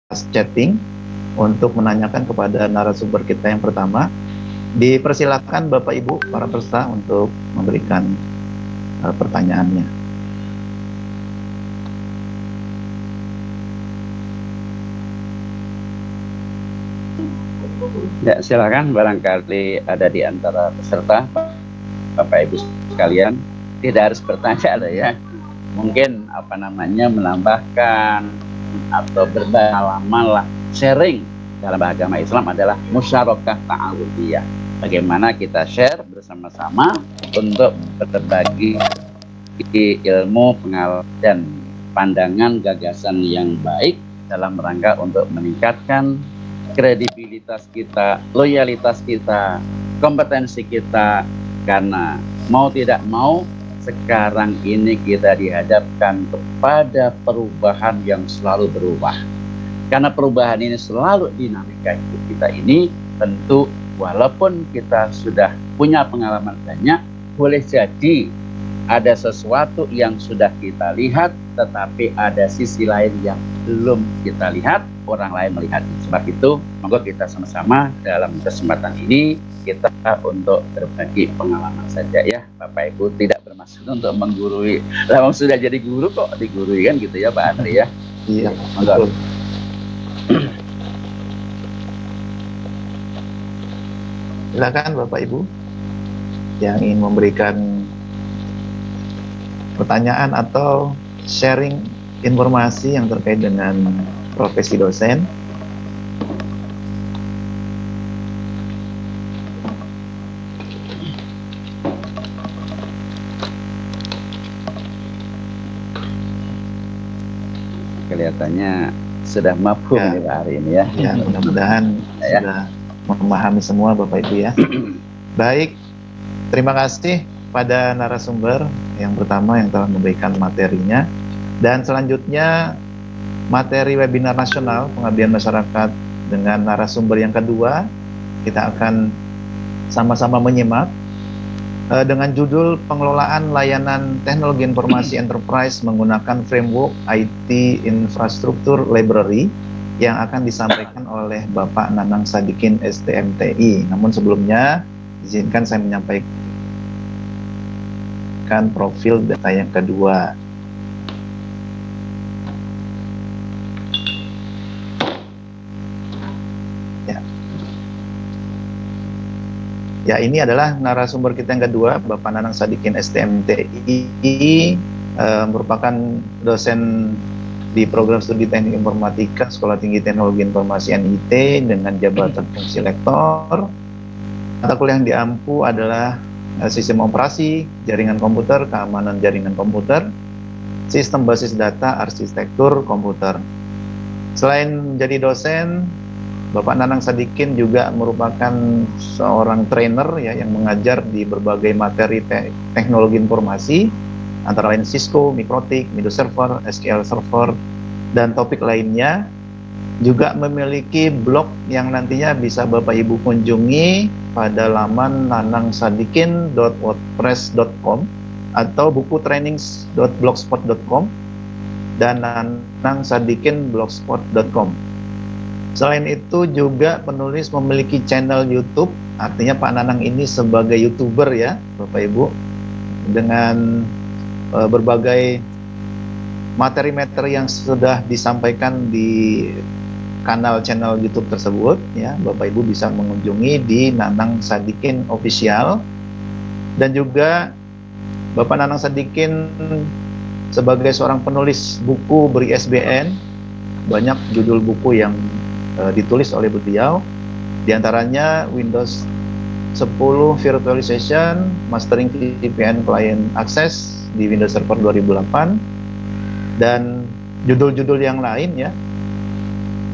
chatting untuk menanyakan kepada narasumber kita yang pertama. Dipersilakan Bapak Ibu para peserta untuk memberikan pertanyaannya. Ya, silakan, barangkali ada di antara peserta Bapak Ibu sekalian, tidak harus bertanya loh ya. Mungkin menambahkan atau berbagi pengalaman lah, sharing dalam agama Islam adalah musyarakah ta'awudiyah. Bagaimana kita share bersama-sama untuk berbagi ilmu, pengalaman dan pandangan gagasan yang baik dalam rangka untuk meningkatkan kredibilitas kita, loyalitas kita, kompetensi kita. Karena mau tidak mau sekarang ini kita dihadapkan kepada perubahan yang selalu berubah. Karena perubahan ini selalu dinamika hidup kita ini, tentu walaupun kita sudah punya pengalaman banyak, boleh jadi ada sesuatu yang sudah kita lihat, tetapi ada sisi lain yang belum kita lihat, orang lain melihat. Sebab itu, monggo kita sama-sama dalam kesempatan ini kita untuk berbagi pengalaman saja ya, Bapak Ibu. Tidak bermaksud untuk menggurui. Lawang sudah jadi guru kok digurui kan gitu ya, Pak Andri ya. Iya, monggo. Silakan Bapak Ibu yang ingin memberikan pertanyaan atau sharing informasi yang terkait dengan profesi dosen. Kelihatannya sudah mafhum ya, Pak hari ini ya. Ya, mudah-mudahan sudah memahami semua Bapak Ibu ya. Baik, terima kasih pada narasumber yang pertama yang telah memberikan materinya. Dan selanjutnya materi webinar nasional pengabdian masyarakat dengan narasumber yang kedua. Kita akan sama-sama menyimak dengan judul pengelolaan layanan teknologi informasi enterprise menggunakan framework IT infrastruktur library yang akan disampaikan oleh Bapak Nanang Sadikin STMTI. Namun sebelumnya izinkan saya menyampaikan profil data yang kedua. Ya, ini adalah narasumber kita yang kedua, Bapak Nanang Sadikin STMTI, merupakan dosen di program studi teknik informatika Sekolah Tinggi Teknologi Informasi NIT dengan jabatan fungsi lektor. Mata kuliah yang diampu adalah sistem operasi, jaringan komputer, keamanan jaringan komputer, sistem basis data, arsitektur komputer. Selain menjadi dosen, Bapak Nanang Sadikin juga merupakan seorang trainer ya yang mengajar di berbagai materi teknologi informasi, antara lain Cisco, Mikrotik, Windows Server, SQL Server, dan topik lainnya. Juga memiliki blog yang nantinya bisa Bapak Ibu kunjungi pada laman nanangsadikin.wordpress.com atau bukutrainings.blogspot.com dan nanangsadikin.blogspot.com. Selain itu juga penulis memiliki channel YouTube, artinya Pak Nanang ini sebagai YouTuber ya Bapak Ibu, dengan berbagai materi-materi yang sudah disampaikan di kanal channel YouTube tersebut ya. Bapak Ibu bisa mengunjungi di Nanang Sadikin Official. Dan juga Bapak Nanang Sadikin sebagai seorang penulis buku ber-ISBN, banyak judul buku yang ditulis oleh beliau, diantaranya Windows 10 Virtualization, Mastering VPN Client Access di Windows Server 2008, dan judul-judul yang lain ya.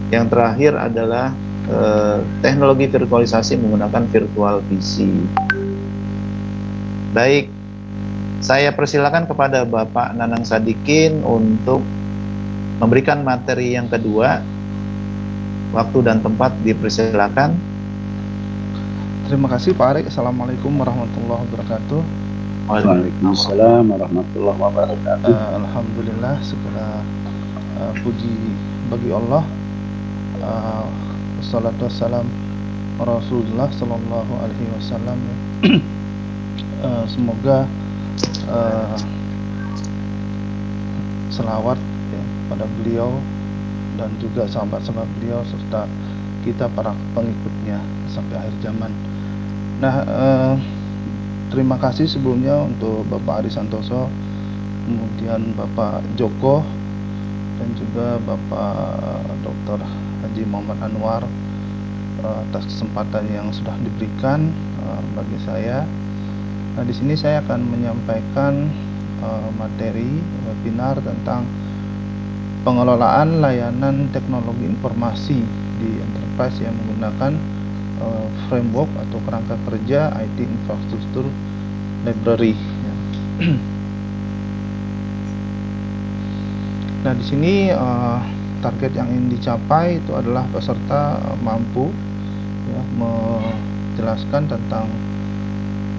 Yang terakhir adalah teknologi virtualisasi menggunakan virtual PC. Baik, saya persilakan kepada Bapak Nanang Sadikin untuk memberikan materi yang kedua. Waktu dan tempat dipersilakan. Terima kasih Pak Arik. Assalamualaikum warahmatullahi wabarakatuh. Waalaikumsalam warahmatullahi wabarakatuh. Alhamdulillah, segala puji bagi Allah Wassalatu wassalam Rasulullah Sallallahu Alaihi Wasallam. Semoga selawat ya, pada beliau dan juga sahabat-sahabat beliau serta kita para pengikutnya sampai akhir zaman. Nah, terima kasih sebelumnya untuk Bapak Ari Santoso, kemudian Bapak Joko, dan juga Bapak Dr. Haji Muhammad Anwar atas kesempatan yang sudah diberikan bagi saya. Nah, di sini saya akan menyampaikan materi webinar tentang pengelolaan layanan teknologi informasi di enterprise yang menggunakan framework atau kerangka kerja IT Infrastructure Library. Nah, di sini target yang ingin dicapai itu adalah peserta mampu ya, menjelaskan tentang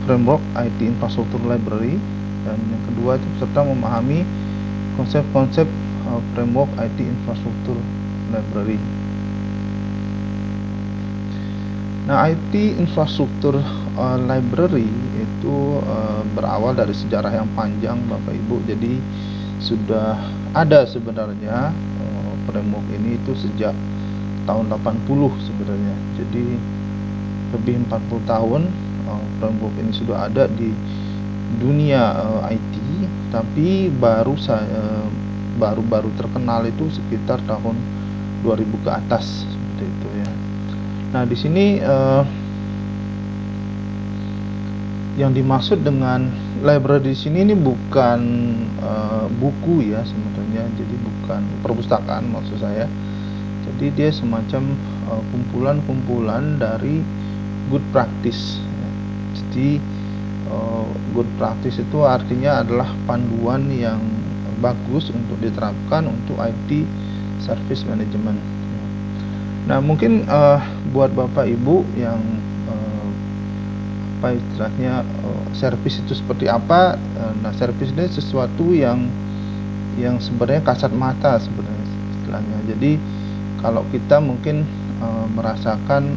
framework IT Infrastructure Library, dan yang kedua itu peserta memahami konsep-konsep framework IT Infrastructure Library. Nah, IT Infrastructure Library itu berawal dari sejarah yang panjang, Bapak Ibu. Jadi sudah ada sebenarnya framework ini itu sejak tahun 80 sebenarnya. Jadi lebih 40 tahun framework ini sudah ada di dunia IT, tapi baru terkenal itu sekitar tahun 2000 ke atas seperti itu ya. Nah, di sini yang dimaksud dengan library di sini ini bukan buku ya sebetulnya, jadi bukan perpustakaan maksud saya. Jadi dia semacam kumpulan-kumpulan dari good practice. Jadi good practice itu artinya adalah panduan yang bagus untuk diterapkan untuk IT service management. Nah, mungkin buat Bapak Ibu yang apa istilahnya service itu seperti apa? Nah, service ini sesuatu yang sebenarnya kasat mata sebenarnya istilahnya. Jadi kalau kita mungkin merasakan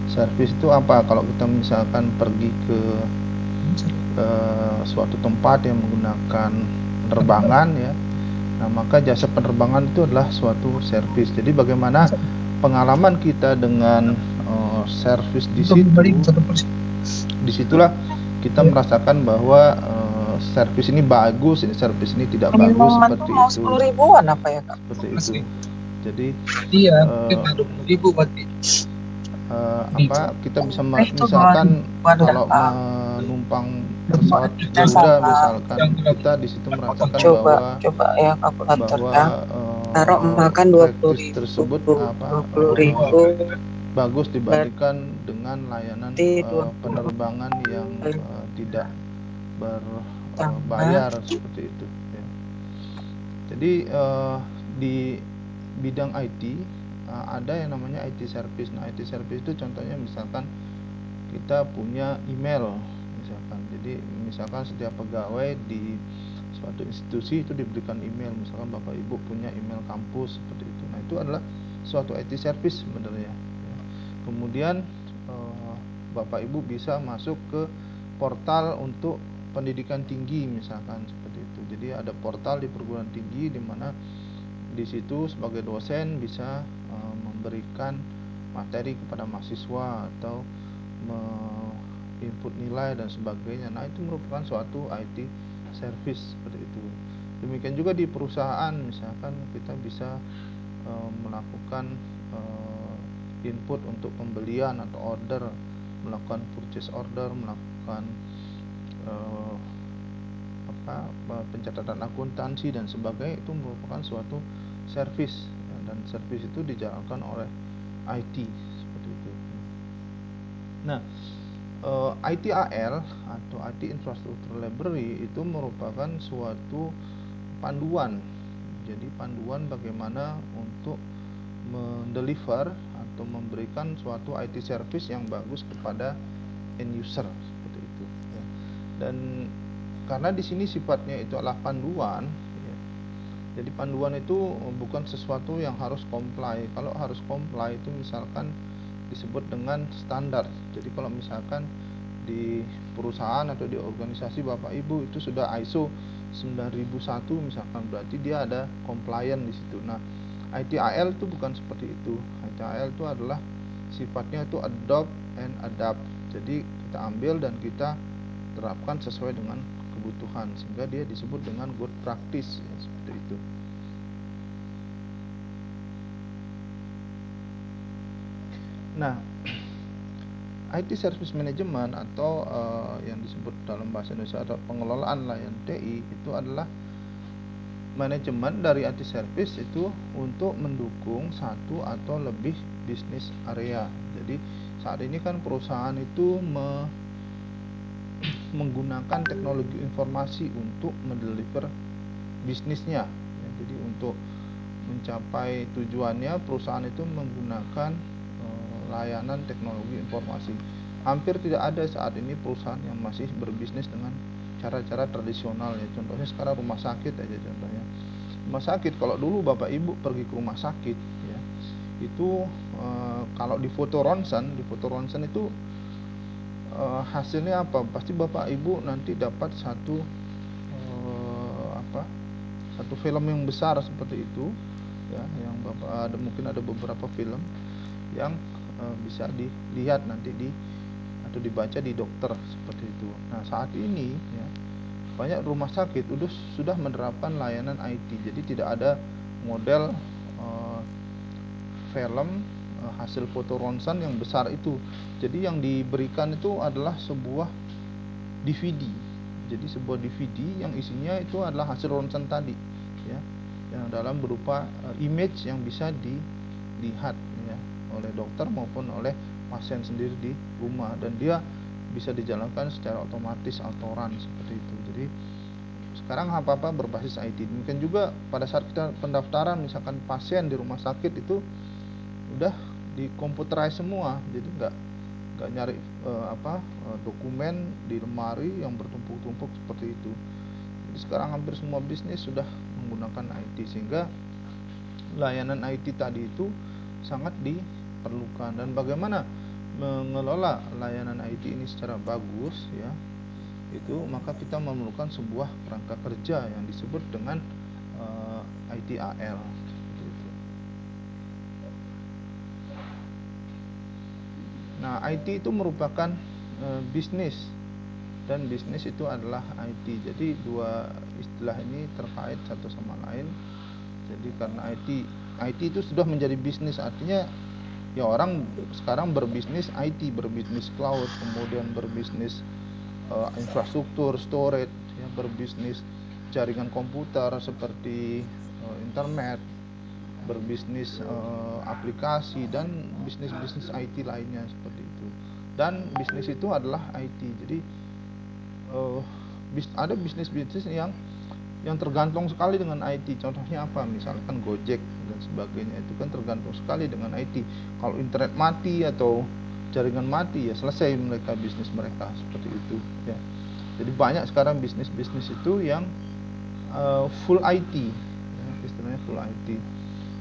service itu apa? Kalau kita misalkan pergi ke suatu tempat yang menggunakan penerbangan ya, nah maka jasa penerbangan itu adalah suatu service. Jadi bagaimana pengalaman kita dengan service di situ, disitulah kita merasakan bahwa service ini bagus, ini service ini tidak bagus, seperti itu. 10.000-an apa ya, Kak? Seperti itu. Jadi iya, 20.000 berarti. Apa kita bisa misalkan kalau menumpang pesawat Garuda misalkan, kita di situ merasakan coba ya kalkulator taruh makan 20.000 tersebut apa 20.000 bagus dibandingkan dengan layanan penerbangan yang tidak berbayar seperti itu ya. Jadi di bidang IT ada yang namanya IT service. Nah, IT service itu contohnya misalkan kita punya email misalkan. Jadi misalkan setiap pegawai di suatu institusi itu diberikan email, misalkan Bapak Ibu punya email kampus seperti itu. Nah, itu adalah suatu IT service sebenarnya. Kemudian Bapak Ibu bisa masuk ke portal untuk pendidikan tinggi misalkan seperti itu. Jadi ada portal di perguruan tinggi di mana di situ sebagai dosen bisa memberikan materi kepada mahasiswa atau input nilai dan sebagainya. Nah, itu merupakan suatu IT service seperti itu. Demikian juga di perusahaan, misalkan kita bisa melakukan input untuk pembelian atau order, melakukan purchase order, melakukan pencatatan akuntansi dan sebagainya. Itu merupakan suatu service ya, dan service itu dijalankan oleh IT seperti itu. Nah, ITIL atau IT Infrastructure Library itu merupakan suatu panduan. Jadi panduan bagaimana untuk mendeliver atau memberikan suatu IT service yang bagus kepada end user seperti itu ya. Dan karena di sini sifatnya itu adalah panduan ya, Jadi panduan itu bukan sesuatu yang harus comply. Kalau harus comply itu misalkan disebut dengan standar. Jadi kalau misalkan di perusahaan atau di organisasi Bapak Ibu itu sudah ISO 9001 misalkan, berarti dia ada compliant di situ. Nah, ITIL itu bukan seperti itu. ITIL itu adalah sifatnya itu adopt and adapt. Jadi kita ambil dan kita terapkan sesuai dengan kebutuhan, sehingga dia disebut dengan good practice ya, seperti itu. Nah, IT Service Management atau yang disebut dalam bahasa Indonesia ada pengelolaan layanan TI, itu adalah manajemen dari IT service itu untuk mendukung satu atau lebih bisnis area. Jadi saat ini kan perusahaan itu menggunakan teknologi informasi untuk mendeliver bisnisnya ya. Jadi untuk mencapai tujuannya perusahaan itu menggunakan layanan teknologi informasi. Hampir tidak ada saat ini perusahaan yang masih berbisnis dengan cara-cara tradisional ya. Contohnya sekarang rumah sakit aja contohnya. Rumah sakit, kalau dulu Bapak Ibu pergi ke rumah sakit ya, itu kalau di foto ronsen itu hasilnya apa? Pasti Bapak Ibu nanti dapat satu satu film yang besar seperti itu ya, yang Bapak mungkin ada beberapa film yang bisa dilihat nanti atau dibaca di dokter seperti itu. Nah, saat ini ya banyak rumah sakit sudah menerapkan layanan IT. Jadi tidak ada model film hasil foto ronsen yang besar itu. Jadi yang diberikan itu adalah sebuah DVD. Jadi sebuah DVD yang isinya itu adalah hasil ronsen tadi ya, yang dalam berupa image yang bisa dilihat ya oleh dokter maupun oleh pasien sendiri di rumah, dan dia bisa dijalankan secara otomatis atau run seperti itu. Jadi sekarang apa-apa berbasis IT. Mungkin juga pada saat kita pendaftaran misalkan pasien di rumah sakit itu udah dikomputerize semua, jadi nggak nyari dokumen di lemari yang bertumpuk-tumpuk seperti itu. Jadi sekarang hampir semua bisnis sudah menggunakan IT, sehingga layanan IT tadi itu sangat diperlukan. Dan bagaimana mengelola layanan IT ini secara bagus ya, itu maka kita memerlukan sebuah kerangka kerja yang disebut dengan ITIL seperti itu. Nah, IT itu merupakan bisnis, dan bisnis itu adalah IT. Jadi dua istilah ini terkait satu sama lain. Jadi karena IT itu sudah menjadi bisnis, artinya ya orang sekarang berbisnis IT, berbisnis cloud, kemudian berbisnis infrastruktur, storage, ya, berbisnis jaringan komputer seperti internet, berbisnis aplikasi, dan bisnis-bisnis IT lainnya seperti itu. Dan bisnis itu adalah IT. Jadi ada bisnis-bisnis yang tergantung sekali dengan IT. Contohnya apa? Misalkan Gojek dan sebagainya, itu kan tergantung sekali dengan IT. Kalau internet mati atau jaringan mati, ya selesai mereka bisnis mereka seperti itu ya. Jadi banyak sekarang bisnis-bisnis itu yang full IT ya, istilahnya full IT.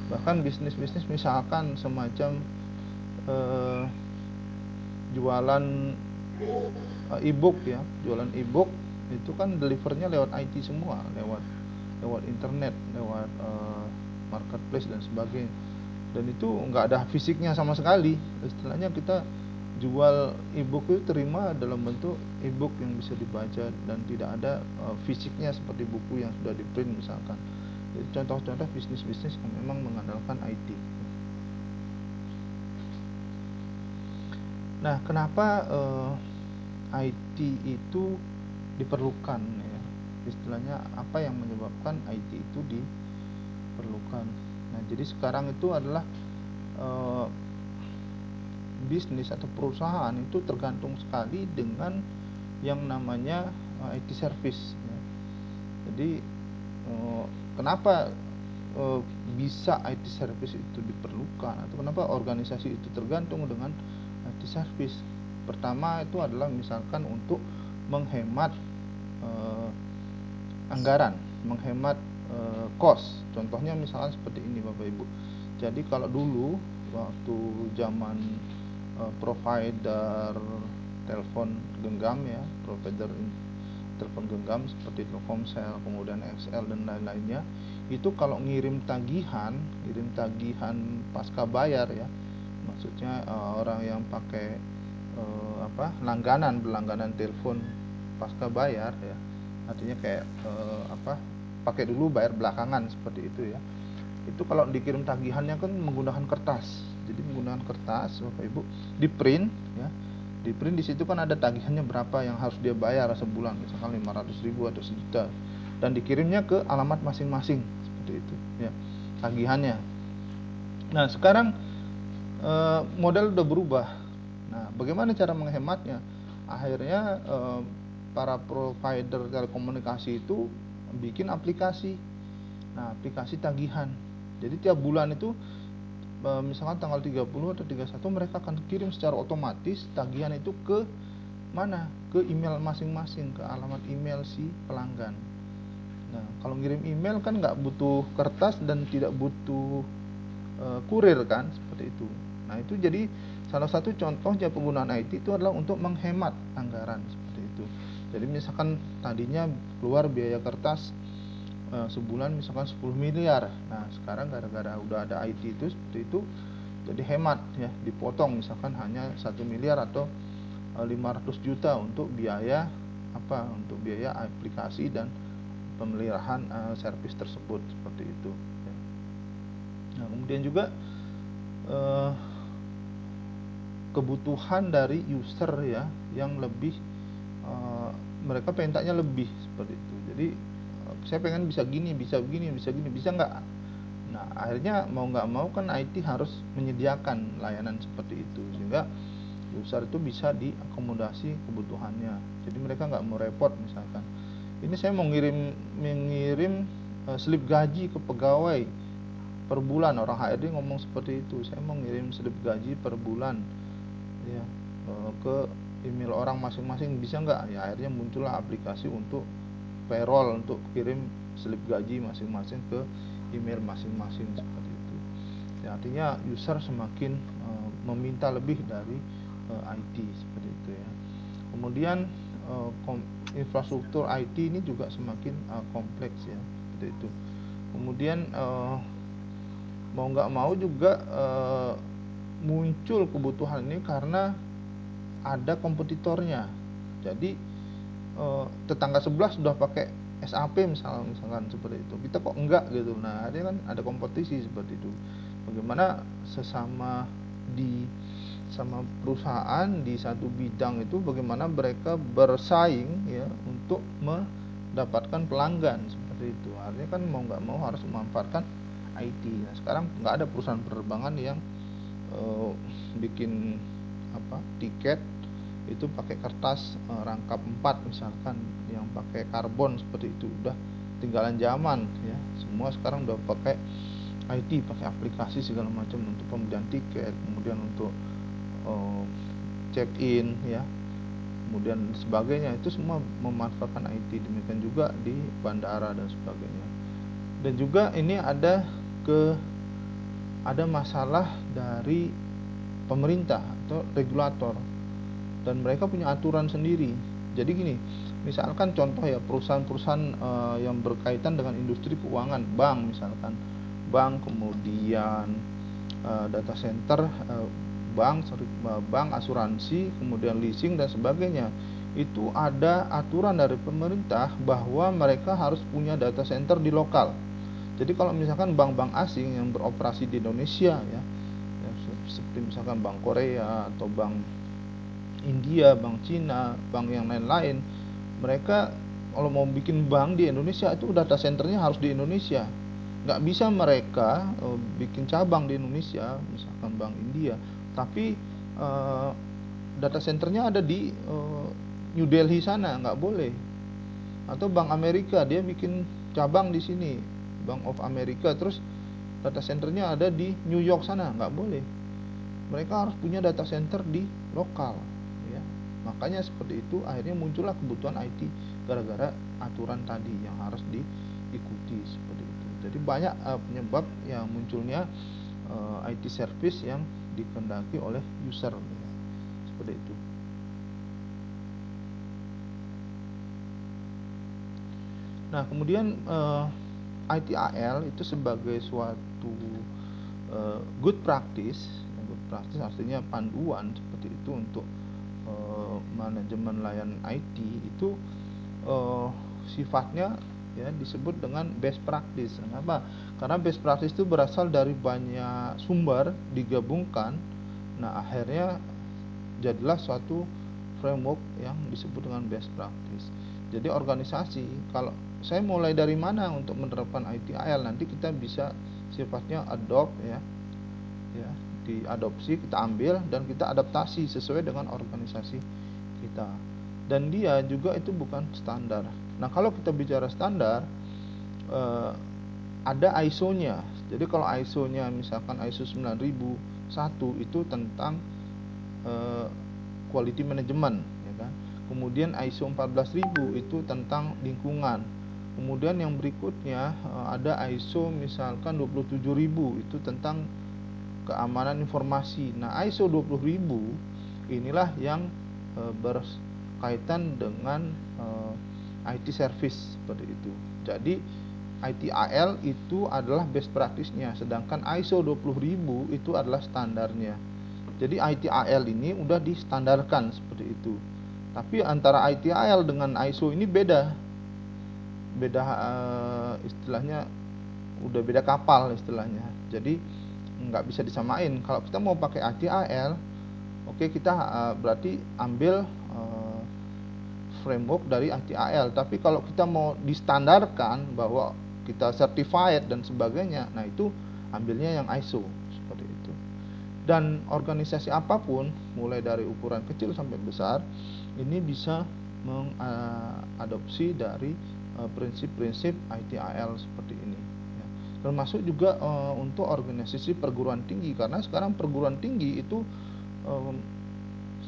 Bahkan bisnis-bisnis misalkan semacam jualan e-book ya, jualan e-book itu kan delivernya lewat IT semua, lewat internet, lewat marketplace dan sebagainya. Dan itu nggak ada fisiknya sama sekali. Istilahnya kita jual e-book itu terima dalam bentuk e-book yang bisa dibaca dan tidak ada fisiknya seperti buku yang sudah di print misalkan. Jadi contoh-contoh bisnis-bisnis yang memang mengandalkan IT. Nah, kenapa IT itu diperlukan ya? Istilahnya apa yang menyebabkan IT itu diperlukan? Nah, jadi sekarang itu adalah bisnis atau perusahaan itu tergantung sekali dengan yang namanya IT service ya. Jadi kenapa bisa IT service itu diperlukan, atau kenapa organisasi itu tergantung dengan IT service? Pertama itu adalah misalkan untuk menghemat anggaran, menghemat cost. Contohnya misalkan seperti ini Bapak Ibu. Jadi kalau dulu waktu zaman provider telepon genggam ya, provider telepon genggam seperti Telkomsel, kemudian XL dan lain-lainnya, itu kalau ngirim tagihan pasca bayar ya, maksudnya orang yang pakai berlangganan telepon pasca bayar ya, artinya kayak pakai dulu bayar belakangan seperti itu ya. Itu kalau dikirim tagihannya kan menggunakan kertas. Jadi menggunakan kertas Bapak Ibu, di print ya. Di print di situ kan ada tagihannya berapa yang harus dia bayar sebulan, misalkan 500.000 atau 1 juta, dan dikirimnya ke alamat masing-masing seperti itu ya tagihannya. Nah, sekarang model udah berubah. Nah, bagaimana cara menghematnya? Akhirnya para provider telekomunikasi itu bikin aplikasi. Nah, aplikasi tagihan. Jadi tiap bulan itu misalkan tanggal 30 atau 31 mereka akan kirim secara otomatis tagihan itu ke mana? Ke email masing-masing, ke alamat email si pelanggan. Nah, kalau ngirim email kan nggak butuh kertas dan tidak butuh kurir kan, seperti itu. Nah, itu jadi salah satu contohnya penggunaan IT itu adalah untuk menghemat anggaran seperti itu. Jadi misalkan tadinya keluar biaya kertas sebulan misalkan 10 miliar. Nah, sekarang gara-gara udah ada IT itu seperti itu, jadi hemat ya, dipotong misalkan hanya 1 miliar atau 500 juta untuk biaya untuk biaya aplikasi dan pemeliharaan servis tersebut seperti itu. Nah, kemudian juga kebutuhan dari user ya yang lebih, mereka pengennya lebih seperti itu. Jadi saya pengen bisa gini, bisa begini, bisa gini, bisa nggak? Nah, akhirnya mau nggak mau kan IT harus menyediakan layanan seperti itu sehingga user itu bisa diakomodasi kebutuhannya. Jadi mereka nggak mau repot, misalkan ini saya mau mengirim slip gaji ke pegawai per bulan, orang HRD ngomong seperti itu, saya mau ngirim slip gaji per bulan ya ke email orang masing-masing, bisa nggak? Ya akhirnya muncullah aplikasi untuk payroll, untuk kirim slip gaji masing-masing ke email masing-masing seperti itu ya. Artinya user semakin meminta lebih dari IT seperti itu ya. Kemudian infrastruktur IT ini juga semakin kompleks ya seperti itu. Kemudian mau nggak mau juga muncul kebutuhan ini karena ada kompetitornya. Jadi tetangga sebelah sudah pakai SAP misalkan seperti itu, kita kok enggak gitu. Nah, dia kan ada kompetisi seperti itu. Bagaimana sama perusahaan di satu bidang itu, bagaimana mereka bersaing ya untuk mendapatkan pelanggan seperti itu. Artinya kan mau nggak mau harus memanfaatkan IT. Nah, sekarang nggak ada perusahaan penerbangan yang bikin tiket itu pakai kertas rangkap 4 misalkan, yang pakai karbon seperti itu. Udah tinggalan zaman ya, semua sekarang udah pakai IT, pakai aplikasi segala macam untuk pembelian tiket, kemudian untuk check in ya, kemudian sebagainya, itu semua memanfaatkan IT. Demikian juga di bandara dan sebagainya. Dan juga ini ada masalah dari pemerintah atau regulator, dan mereka punya aturan sendiri. Jadi gini, misalkan contoh ya, perusahaan-perusahaan yang berkaitan dengan industri keuangan, bank misalkan, bank, kemudian data center, bank, asuransi, kemudian leasing dan sebagainya. Itu ada aturan dari pemerintah bahwa mereka harus punya data center di lokal. Jadi kalau misalkan bank-bank asing yang beroperasi di Indonesia ya seperti misalkan Bank Korea atau Bank India, Bank Cina, bank yang lain-lain, mereka kalau mau bikin bank di Indonesia itu data centernya harus di Indonesia. Nggak bisa mereka bikin cabang di Indonesia, misalkan Bank India, tapi data centernya ada di New Delhi sana, nggak boleh. Atau Bank Amerika, dia bikin cabang di sini, Bank of America, terus data centernya ada di New York sana, nggak boleh. Mereka harus punya data center di lokal ya. Makanya seperti itu akhirnya muncullah kebutuhan IT gara-gara aturan tadi yang harus ikuti seperti itu. Jadi banyak penyebab yang munculnya IT service yang dikehendaki oleh user ya. Seperti itu. Nah, kemudian ITIL itu sebagai suatu good practice artinya panduan seperti itu untuk manajemen layanan IT itu sifatnya ya disebut dengan best practice. Kenapa? Karena best practice itu berasal dari banyak sumber digabungkan. Nah, akhirnya jadilah suatu framework yang disebut dengan best practice. Jadi organisasi, kalau saya mulai dari mana untuk menerapkan ITIL, nanti kita bisa sifatnya adopt ya diadopsi, kita ambil dan kita adaptasi sesuai dengan organisasi kita. Dan dia juga itu bukan standar. Nah, kalau kita bicara standar, ada ISO-nya. Jadi kalau ISO-nya misalkan ISO 9001 itu tentang quality management ya kan. Kemudian ISO 14000 itu tentang lingkungan. Kemudian yang berikutnya ada ISO misalkan 27000 itu tentang keamanan informasi. Nah, ISO 20000 inilah yang berkaitan dengan IT service seperti itu. Jadi ITIL itu adalah best practice-nya, sedangkan ISO 20000 itu adalah standarnya. Jadi ITIL ini udah distandarkan seperti itu. Tapi antara ITIL dengan ISO ini beda istilahnya udah beda kapal istilahnya. Jadi nggak bisa disamain. Kalau kita mau pakai ITIL, oke, kita berarti ambil framework dari ITIL. Tapi kalau kita mau distandarkan bahwa kita certified dan sebagainya, nah itu ambilnya yang ISO seperti itu. Dan organisasi apapun, mulai dari ukuran kecil sampai besar, ini bisa mengadopsi dari prinsip-prinsip ITIL seperti ini. Termasuk juga untuk organisasi perguruan tinggi, karena sekarang perguruan tinggi itu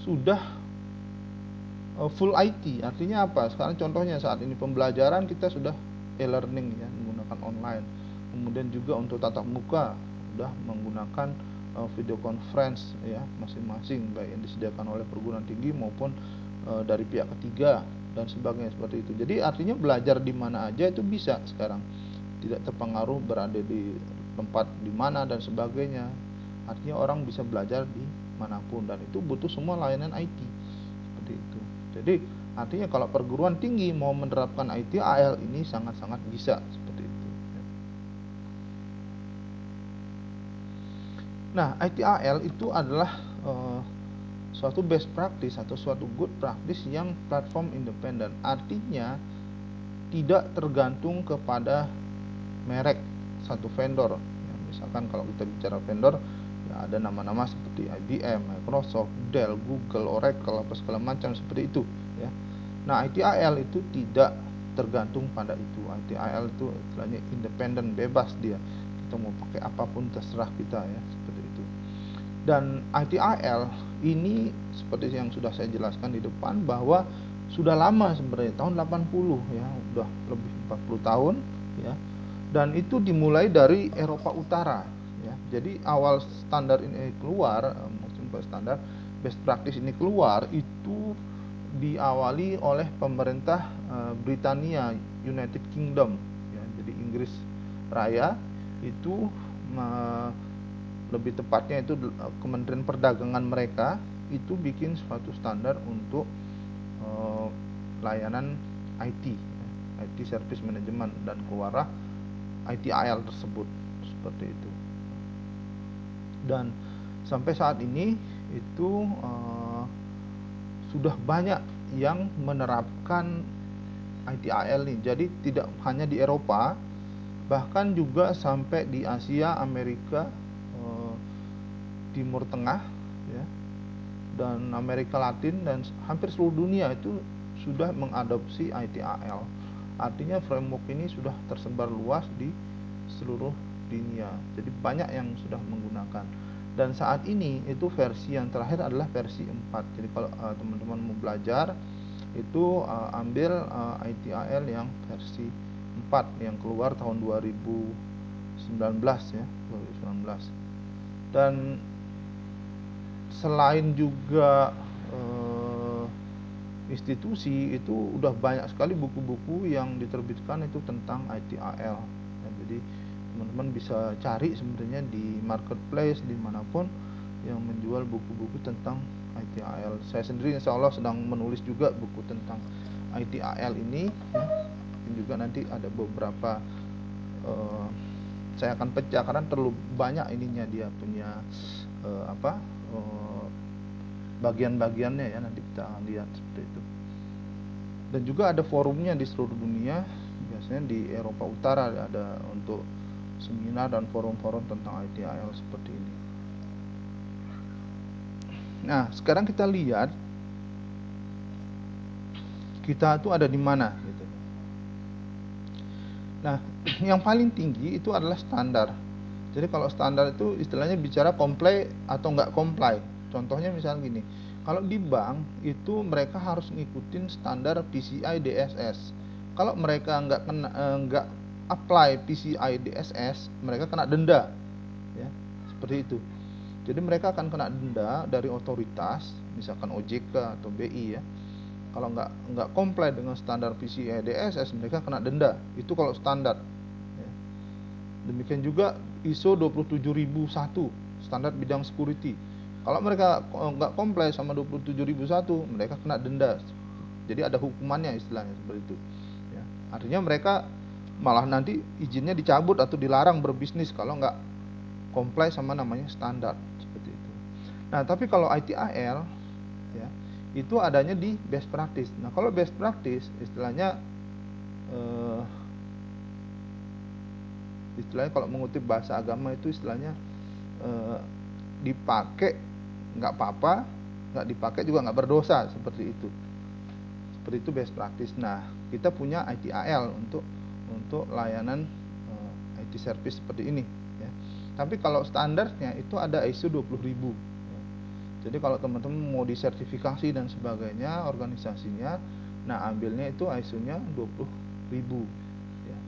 sudah full IT. Artinya apa? Sekarang contohnya saat ini pembelajaran kita sudah e-learning ya, menggunakan online. Kemudian juga untuk tatap muka sudah menggunakan video conference ya masing-masing, baik yang disediakan oleh perguruan tinggi maupun dari pihak ketiga dan sebagainya seperti itu. Jadi artinya belajar di mana aja itu bisa sekarang, tidak terpengaruh berada di tempat di mana dan sebagainya. Artinya orang bisa belajar di manapun, dan itu butuh semua layanan IT seperti itu. Jadi artinya kalau perguruan tinggi mau menerapkan ITIL ini sangat-sangat bisa seperti itu. Nah, ITIL itu adalah suatu best practice atau suatu good practice yang platform independen. Artinya tidak tergantung kepada merek satu vendor ya, misalkan kalau kita bicara vendor ya ada nama-nama seperti IBM, Microsoft, Dell, Google, Oracle, apa segala macam seperti itu ya. Nah, ITIL itu tidak tergantung pada itu. ITIL itu istilahnya independen, bebas dia, kita mau pakai apapun terserah kita ya, seperti itu. Dan ITIL ini seperti yang sudah saya jelaskan di depan bahwa sudah lama sebenarnya, tahun 80 ya, udah lebih 40 tahun ya. Dan itu dimulai dari Eropa Utara ya. Jadi awal standar ini keluar, standar best practice ini keluar itu diawali oleh pemerintah Britania, United Kingdom ya. Jadi Inggris Raya itu lebih tepatnya itu Kementerian Perdagangan mereka itu bikin suatu standar untuk layanan IT ya, IT Service Management, dan keluarlah ITIL tersebut seperti itu. Dan sampai saat ini itu sudah banyak yang menerapkan ITIL ini. Jadi tidak hanya di Eropa, bahkan juga sampai di Asia, Amerika, Timur Tengah ya, dan Amerika Latin, dan hampir seluruh dunia itu sudah mengadopsi ITIL. Artinya framework ini sudah tersebar luas di seluruh dunia. Jadi banyak yang sudah menggunakan. Dan saat ini itu versi yang terakhir adalah versi 4. Jadi kalau teman-teman mau belajar itu ambil ITIL yang versi 4 yang keluar tahun 2019 ya, 2019. Dan selain juga institusi, itu udah banyak sekali buku-buku yang diterbitkan itu tentang ITIL ya, jadi teman-teman bisa cari sebenarnya di marketplace dimanapun yang menjual buku-buku tentang ITIL. Saya sendiri insya Allah sedang menulis juga buku tentang ITIL ini ya. Dan juga nanti ada beberapa saya akan pecah karena terlalu banyak ininya, dia punya bagian-bagiannya ya, nanti kita lihat seperti itu. Dan juga ada forumnya di seluruh dunia, biasanya di Eropa Utara ada untuk seminar dan forum-forum tentang ITIL seperti ini. Nah, sekarang kita lihat kita tuh ada di mana gitu. Nah, yang paling tinggi itu adalah standar. Jadi kalau standar itu istilahnya bicara comply atau nggak comply. Contohnya misalnya gini, kalau di bank itu mereka harus ngikutin standar PCI DSS. Kalau mereka nggak apply PCI DSS, mereka kena denda, ya seperti itu. Jadi mereka akan kena denda dari otoritas, misalkan OJK atau BI ya. Kalau nggak comply dengan standar PCI DSS, mereka kena denda. Itu kalau standar. Ya. Demikian juga ISO 27001 standar bidang security. Kalau mereka nggak comply sama 27001, mereka kena denda. Jadi ada hukumannya istilahnya seperti itu. Ya. Artinya mereka malah nanti izinnya dicabut atau dilarang berbisnis kalau nggak comply sama namanya standar seperti itu. Nah, tapi kalau ITIL ya itu adanya di best practice. Nah, kalau best practice istilahnya kalau mengutip bahasa agama itu istilahnya dipakai nggak apa-apa, nggak dipakai juga nggak berdosa, seperti itu. Seperti itu best practice. Nah, kita punya ITIL untuk layanan IT service seperti ini ya. Tapi kalau standarnya itu ada ISO 20.000 ya. Jadi kalau teman-teman mau disertifikasi dan sebagainya organisasinya, nah ambilnya itu ISO-nya 20.000 ya.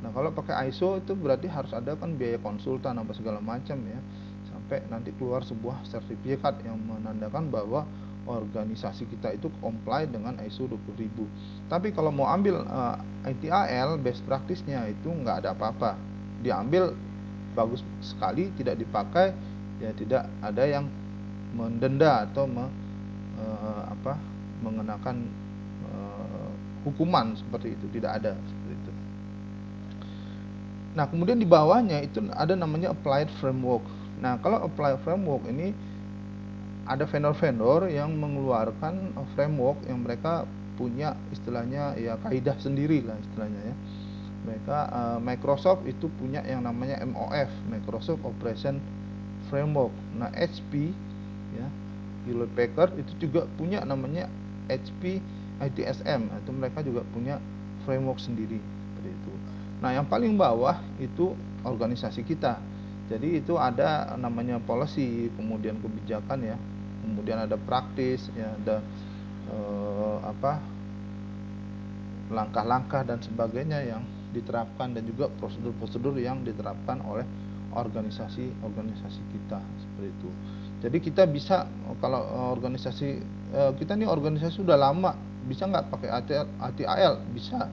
Nah, kalau pakai ISO itu berarti harus ada kan biaya konsultan apa segala macam ya, sampai nanti keluar sebuah sertifikat yang menandakan bahwa organisasi kita itu comply dengan ISO 20.000. Tapi kalau mau ambil ITIL best practice-nya itu nggak ada apa-apa. Diambil bagus sekali, tidak dipakai ya tidak ada yang mendenda atau mengenakan hukuman seperti itu, tidak ada seperti itu. Nah, kemudian di bawahnya itu ada namanya applied framework. Nah, kalau applied framework ini ada vendor-vendor yang mengeluarkan framework yang mereka punya istilahnya ya kaidah sendiri lah istilahnya ya. Mereka Microsoft itu punya yang namanya MOF, Microsoft Operation Framework. Nah, HP ya, Hewlett Packard itu juga punya namanya HP ITSM, itu mereka juga punya framework sendiri seperti itu. Nah, yang paling bawah itu organisasi kita. Jadi itu ada namanya policy, kemudian kebijakan ya, kemudian ada praktis ya, ada langkah-langkah dan sebagainya yang diterapkan, dan juga prosedur-prosedur yang diterapkan oleh organisasi-organisasi kita seperti itu. Jadi kita bisa kalau organisasi kita nih organisasi sudah lama, bisa nggak pakai ITIL? Bisa.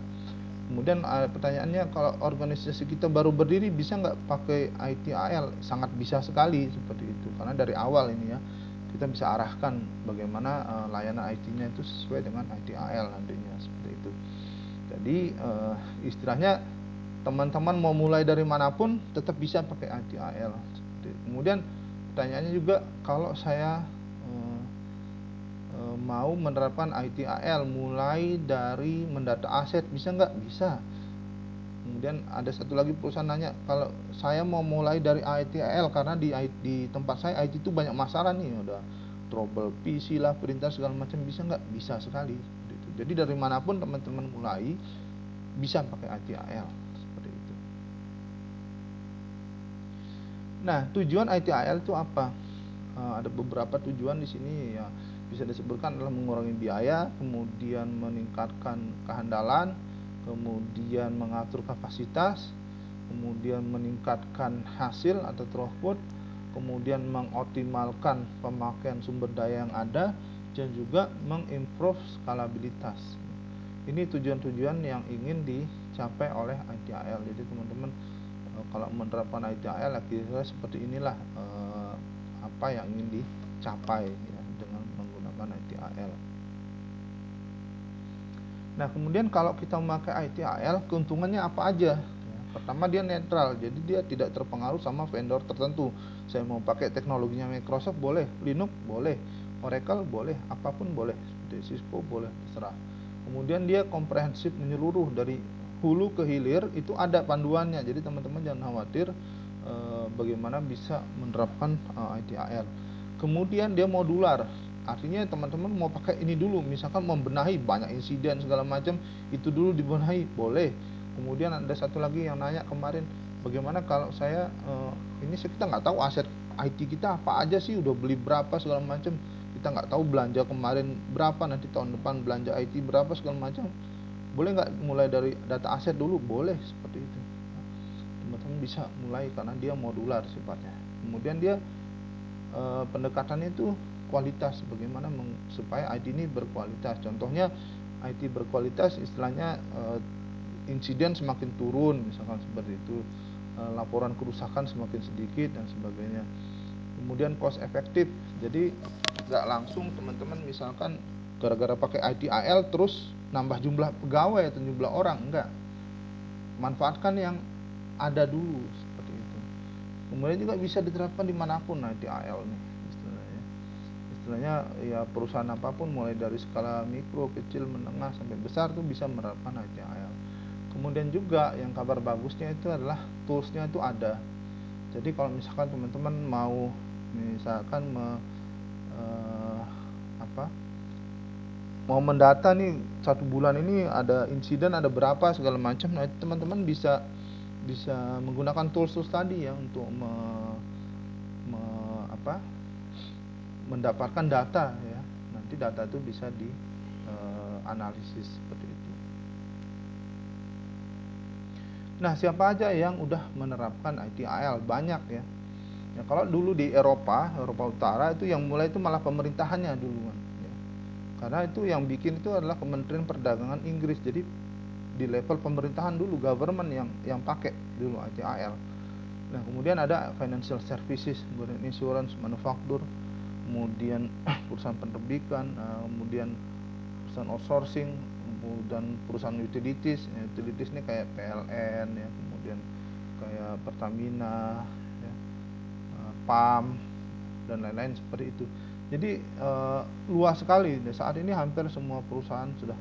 Kemudian pertanyaannya, kalau organisasi kita baru berdiri bisa nggak pakai ITIL? Sangat bisa sekali seperti itu, karena dari awal ini ya kita bisa arahkan bagaimana layanan IT-nya itu sesuai dengan ITIL nantinya seperti itu. Jadi istilahnya teman-teman mau mulai dari manapun tetap bisa pakai ITIL. Kemudian pertanyaannya juga, kalau saya mau menerapkan ITIL mulai dari mendata aset, bisa nggak? Bisa. Kemudian ada satu lagi perusahaan nanya, kalau saya mau mulai dari ITIL karena di tempat saya IT itu banyak masalah nih, udah trouble PC lah, perintah segala macam, bisa nggak? Bisa sekali. Jadi dari manapun teman-teman mulai bisa pakai ITIL seperti itu. Nah, tujuan ITIL itu apa? Ada beberapa tujuan di sini ya, bisa disebutkan adalah mengurangi biaya, kemudian meningkatkan kehandalan, kemudian mengatur kapasitas, kemudian meningkatkan hasil atau throughput, kemudian mengoptimalkan pemakaian sumber daya yang ada, dan juga mengimprove skalabilitas. Ini tujuan-tujuan yang ingin dicapai oleh ITIL. Jadi teman-teman kalau menerapkan ITIL kira-kira seperti inilah apa yang ingin dicapai ya dengan menggunakan ITIL. Nah, kemudian kalau kita memakai ITIL, keuntungannya apa aja? Ya, pertama, dia netral, jadi dia tidak terpengaruh sama vendor tertentu. Saya mau pakai teknologinya Microsoft boleh, Linux boleh, Oracle boleh, apapun boleh, seperti Cisco boleh, terserah. Kemudian dia komprehensif, menyeluruh dari hulu ke hilir, itu ada panduannya. Jadi teman-teman jangan khawatir bagaimana bisa menerapkan ITIL. Kemudian dia modular. Artinya teman-teman mau pakai ini dulu, misalkan membenahi banyak insiden segala macam, itu dulu dibenahi, boleh. Kemudian ada satu lagi yang nanya kemarin, bagaimana kalau saya ini kita nggak tahu aset IT kita apa aja sih, udah beli berapa segala macam, kita nggak tahu belanja kemarin berapa, nanti tahun depan belanja IT berapa segala macam. Boleh nggak mulai dari data aset dulu? Boleh, seperti itu. Teman-teman bisa mulai karena dia modular sifatnya. Kemudian dia pendekatannya itu kualitas, bagaimana supaya IT ini berkualitas. Contohnya IT berkualitas istilahnya insiden semakin turun, misalkan seperti itu, laporan kerusakan semakin sedikit dan sebagainya. Kemudian cost efektif, jadi nggak langsung teman-teman misalkan gara-gara pakai ITIL terus nambah jumlah pegawai atau jumlah orang, enggak. Manfaatkan yang ada dulu, seperti itu. Kemudian juga bisa diterapkan dimanapun ITIL nih istilahnya ya, perusahaan apapun mulai dari skala mikro, kecil, menengah sampai besar tuh bisa menerapkan ITIL. Kemudian juga yang kabar bagusnya itu adalah toolsnya itu ada. Jadi kalau misalkan teman-teman mau misalkan mau mendata nih 1 bulan ini ada insiden ada berapa segala macam, nah teman-teman bisa menggunakan tools tadi ya untuk mendapatkan data ya. Nanti data itu bisa dianalisis seperti itu. Nah, siapa aja yang udah menerapkan ITIL? Banyak ya. Ya, kalau dulu di Eropa Utara itu yang mulai itu malah pemerintahannya duluan ya. Karena itu yang bikin itu adalah Kementerian Perdagangan Inggris. Jadi di level pemerintahan dulu, government yang pakai dulu ITIL. Nah, kemudian ada financial services, kemudian insurance, manufaktur, kemudian perusahaan penerbitan, kemudian perusahaan outsourcing, kemudian perusahaan utilities. Utilities ini kayak PLN ya, kemudian kayak Pertamina ya, PAM dan lain-lain seperti itu. Jadi luas sekali. Saat ini hampir semua perusahaan sudah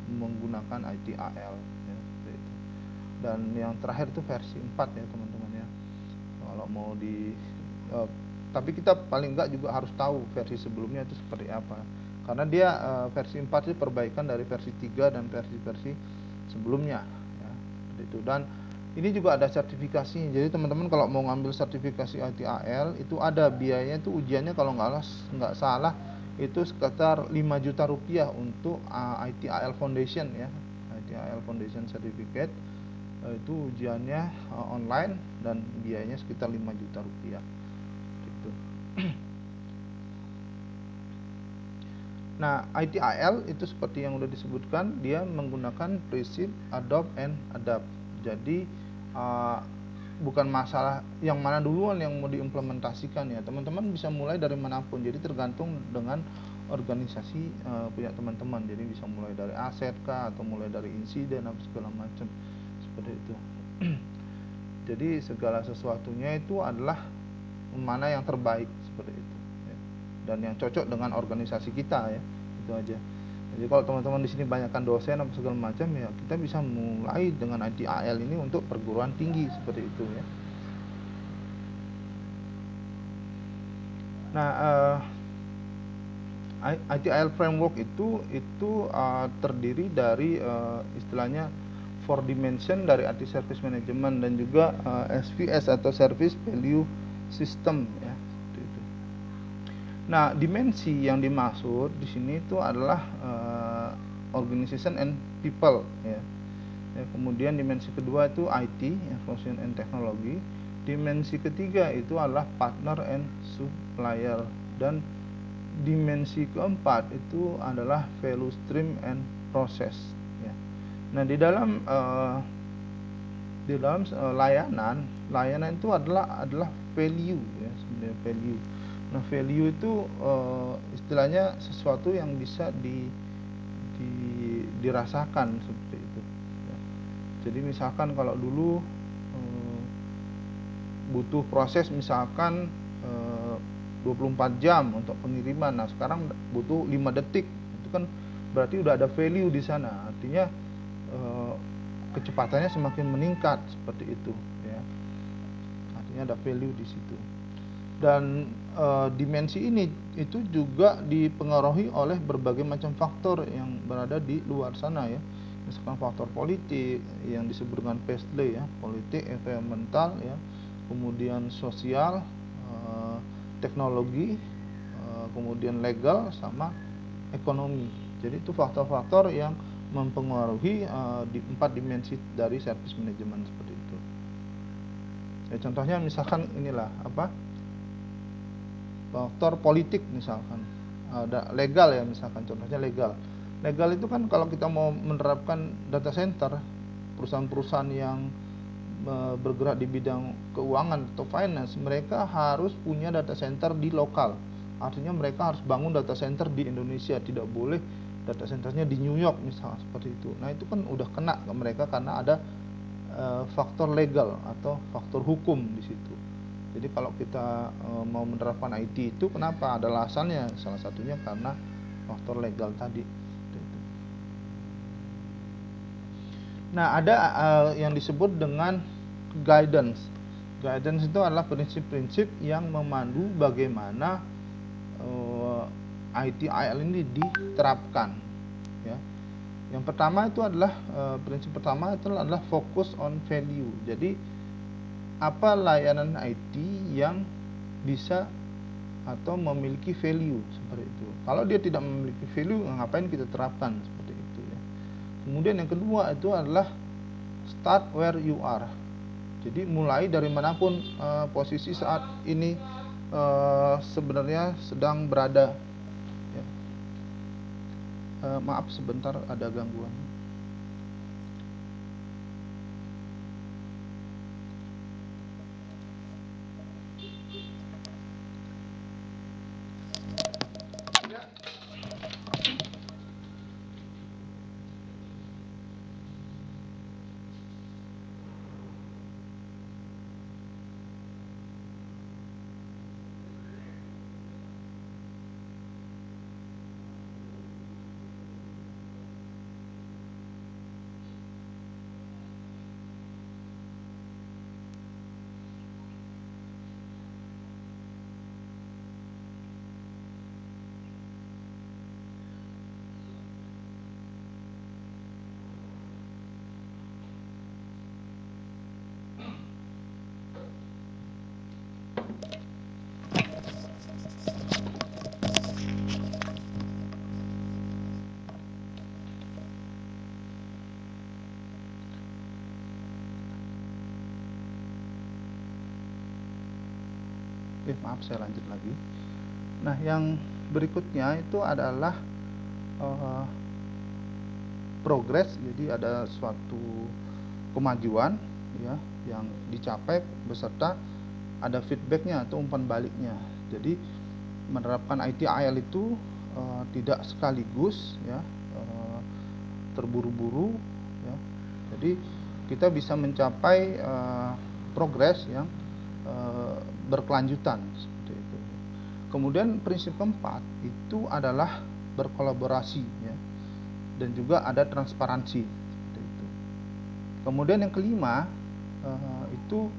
menggunakan ITIL ya, seperti itu. Dan yang terakhir itu versi 4 ya teman-teman ya. Kalau mau tapi kita paling enggak juga harus tahu versi sebelumnya itu seperti apa, karena dia versi 4 itu perbaikan dari versi 3 dan versi sebelumnya ya, seperti itu. Dan ini juga ada sertifikasi, jadi teman-teman kalau mau ngambil sertifikasi ITIL itu ada biayanya, itu ujiannya kalau nggak salah itu sekitar 5 juta rupiah untuk ITIL Foundation ya, ITIL Foundation Certificate. Itu ujiannya online dan biayanya sekitar 5 juta rupiah. Nah, ITIL itu seperti yang sudah disebutkan, dia menggunakan prinsip adopt and adapt. Jadi bukan masalah yang mana duluan yang mau diimplementasikan ya, teman-teman bisa mulai dari manapun. Jadi tergantung dengan organisasi punya teman-teman. Jadi bisa mulai dari aset kah, atau mulai dari insiden atau segala macam seperti itu. Jadi segala sesuatunya itu adalah mana yang terbaik seperti itu ya. Dan yang cocok dengan organisasi kita ya, itu aja. Jadi kalau teman-teman di sini banyakkan dosen atau segala macam ya, kita bisa mulai dengan ITIL ini untuk perguruan tinggi seperti itu ya. Nah, ITIL framework itu terdiri dari istilahnya 4 dimension dari IT service management dan juga SVS atau service value system ya. Nah, dimensi yang dimaksud di sini itu adalah organization and people ya. Ya, kemudian dimensi kedua itu IT, Information and Technology. Dimensi ketiga itu adalah partner and supplier, dan dimensi keempat itu adalah value stream and process. Ya. Nah, di dalam layanan itu adalah value, ya, sebenarnya value. Nah, value itu istilahnya sesuatu yang bisa dirasakan seperti itu. Ya. Jadi misalkan kalau dulu butuh proses misalkan 24 jam untuk pengiriman, nah sekarang butuh 5 detik. Itu kan berarti udah ada value di sana. Artinya kecepatannya semakin meningkat seperti itu, ya. Artinya ada value di situ. Dan dimensi ini itu juga dipengaruhi oleh berbagai macam faktor yang berada di luar sana, ya. Misalkan faktor politik yang disebut dengan PESDE, ya, politik, environmental, ya, kemudian sosial, teknologi, kemudian legal, sama ekonomi. Jadi itu faktor-faktor yang mempengaruhi di 4 dimensi dari service management seperti itu. Ya, contohnya misalkan inilah faktor politik, misalkan ada legal, ya, misalkan contohnya legal itu kan kalau kita mau menerapkan data center, perusahaan-perusahaan yang bergerak di bidang keuangan atau finance, mereka harus punya data center di lokal. Artinya mereka harus bangun data center di Indonesia, tidak boleh data centernya di New York misalnya, seperti itu. Nah, itu kan udah kena ke mereka karena ada faktor legal atau faktor hukum di situ. Jadi kalau kita mau menerapkan IT itu, kenapa? Ada alasannya, salah satunya karena faktor legal tadi. Nah, ada yang disebut dengan guidance. Guidance itu adalah prinsip-prinsip yang memandu bagaimana IT/IL ini diterapkan, ya. Yang pertama itu adalah prinsip pertama itu adalah focus on value. Jadi apa layanan IT yang bisa atau memiliki value seperti itu. Kalau dia tidak memiliki value, ngapain kita terapkan seperti itu, ya. Kemudian yang kedua itu adalah start where you are. Jadi mulai dari manapun posisi saat ini sebenarnya sedang berada, ya. Maaf sebentar ada gangguan. Oke, maaf, saya lanjut lagi. Nah, yang berikutnya itu adalah progress. Jadi ada suatu kemajuan, ya, yang dicapai beserta ada feedbacknya atau umpan baliknya. Jadi menerapkan IT/IL itu tidak sekaligus, ya, terburu-buru, ya. Jadi kita bisa mencapai progres yang berkelanjutan seperti itu. Kemudian prinsip keempat itu adalah berkolaborasi, ya, dan juga ada transparansi seperti itu. Kemudian yang kelima itu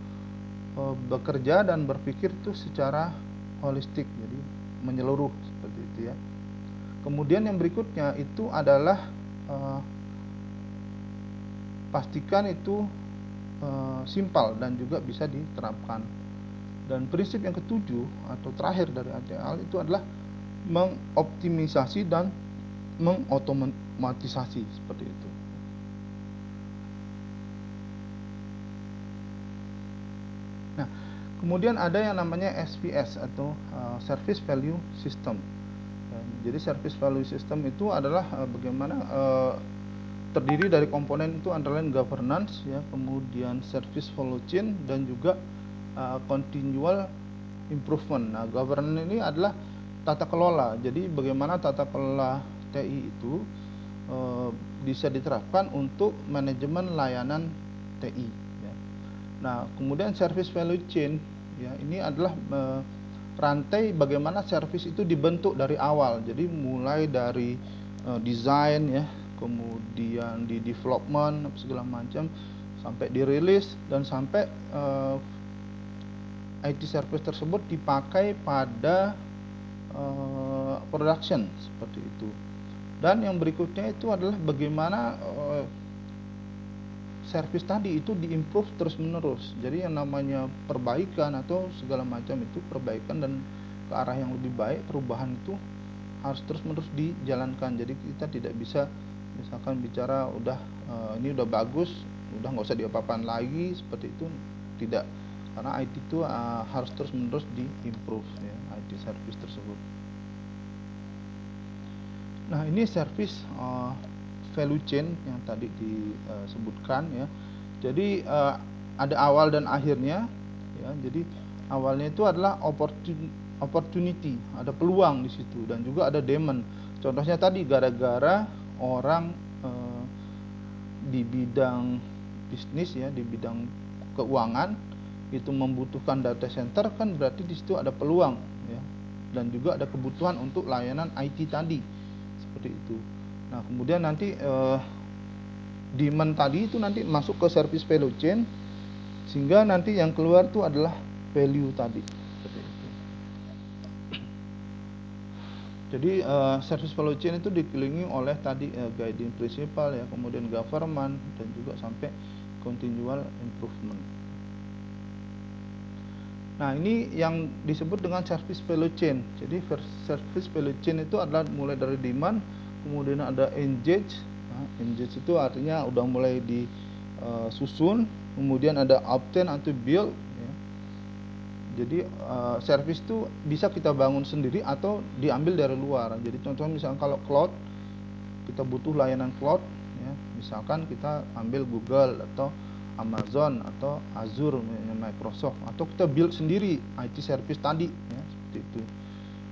bekerja dan berpikir itu secara holistik, jadi menyeluruh seperti itu, ya. Kemudian yang berikutnya itu adalah pastikan itu simpel dan juga bisa diterapkan. Dan prinsip yang ketujuh atau terakhir dari IT/IL itu adalah mengoptimisasi dan mengotomatisasi seperti itu. Kemudian ada yang namanya SVS atau Service Value System. Jadi Service Value System itu adalah bagaimana terdiri dari komponen itu antara lain governance, ya, kemudian service value chain, dan juga continual improvement. Nah, governance ini adalah tata kelola. Jadi bagaimana tata kelola TI itu bisa diterapkan untuk manajemen layanan TI. Ya. Nah, kemudian service value chain, ya, ini adalah rantai bagaimana service itu dibentuk dari awal. Jadi mulai dari desain, ya, kemudian di development segala macam, sampai dirilis dan sampai IT service tersebut dipakai pada production seperti itu. Dan yang berikutnya itu adalah bagaimana service tadi itu diimprove terus menerus. Jadi yang namanya perbaikan atau segala macam itu perbaikan dan ke arah yang lebih baik, perubahan itu harus terus menerus dijalankan. Jadi kita tidak bisa misalkan bicara udah ini udah bagus, udah nggak usah diapa-apain lagi, seperti itu tidak, karena IT itu harus terus menerus diimprove, ya, IT service tersebut. Nah, ini service value chain yang tadi disebutkan, ya. Jadi ada awal dan akhirnya, ya. Jadi awalnya itu adalah opportunity, ada peluang di situ, dan juga ada demand. Contohnya tadi gara-gara orang di bidang bisnis, ya, di bidang keuangan itu membutuhkan data center, kan berarti di situ ada peluang, ya. Dan juga ada kebutuhan untuk layanan IT tadi, seperti itu. Nah, kemudian nanti demand tadi itu nanti masuk ke service value chain, sehingga nanti yang keluar itu adalah value tadi, seperti itu. Jadi service value chain itu dikelilingi oleh tadi guiding principle, ya, kemudian government, dan juga sampai continual improvement. Nah, ini yang disebut dengan service value chain. Jadi service value chain itu adalah mulai dari demand, kemudian ada engage. Nah, engage itu artinya udah mulai disusun, kemudian ada obtain atau build, ya. Jadi service itu bisa kita bangun sendiri atau diambil dari luar. Jadi contohnya misalkan kalau cloud, kita butuh layanan cloud, ya, misalkan kita ambil Google atau Amazon atau Azure, Microsoft, atau kita build sendiri IT service tadi, ya, seperti itu.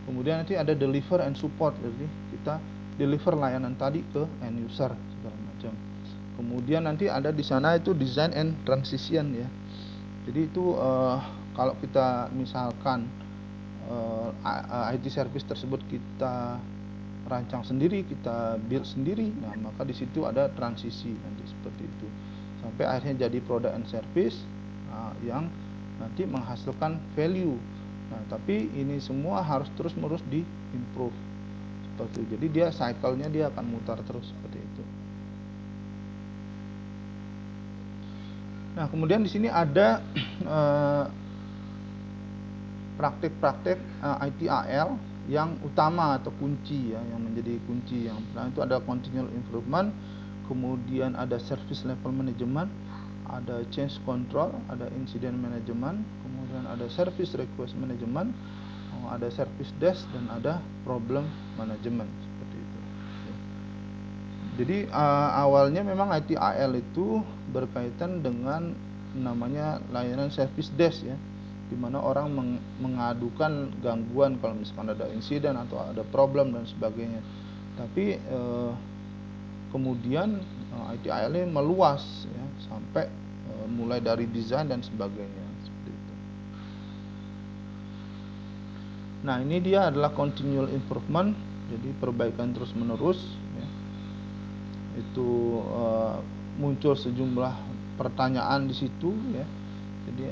Kemudian nanti ada deliver and support, jadi kita deliver layanan tadi ke end user segala macam. Kemudian nanti ada di sana itu design and transition, ya. Jadi itu kalau kita misalkan IT service tersebut kita rancang sendiri, kita build sendiri, nah maka di situ ada transisi nanti seperti itu, sampai akhirnya jadi product and service yang nanti menghasilkan value. Nah, tapi ini semua harus terus-menerus di-improve seperti itu. Jadi dia cycle-nya dia akan mutar terus seperti itu. Nah, kemudian di sini ada praktik-praktik ITIL yang utama atau kunci, ya, yang menjadi kunci. Yang pertama itu ada continual improvement, kemudian ada service level management, ada change control, ada incident management, kemudian ada service request management, ada service desk, dan ada problem management, seperti itu. Jadi awalnya memang ITIL itu berkaitan dengan namanya layanan service desk, ya, di mana orang mengadukan gangguan kalau misalkan ada insiden atau ada problem dan sebagainya. Tapi kemudian ITIL ini meluas, ya, sampai mulai dari desain dan sebagainya, seperti itu. Nah, ini dia adalah continual improvement, jadi perbaikan terus menerus, ya. Itu muncul sejumlah pertanyaan di situ, ya. Jadi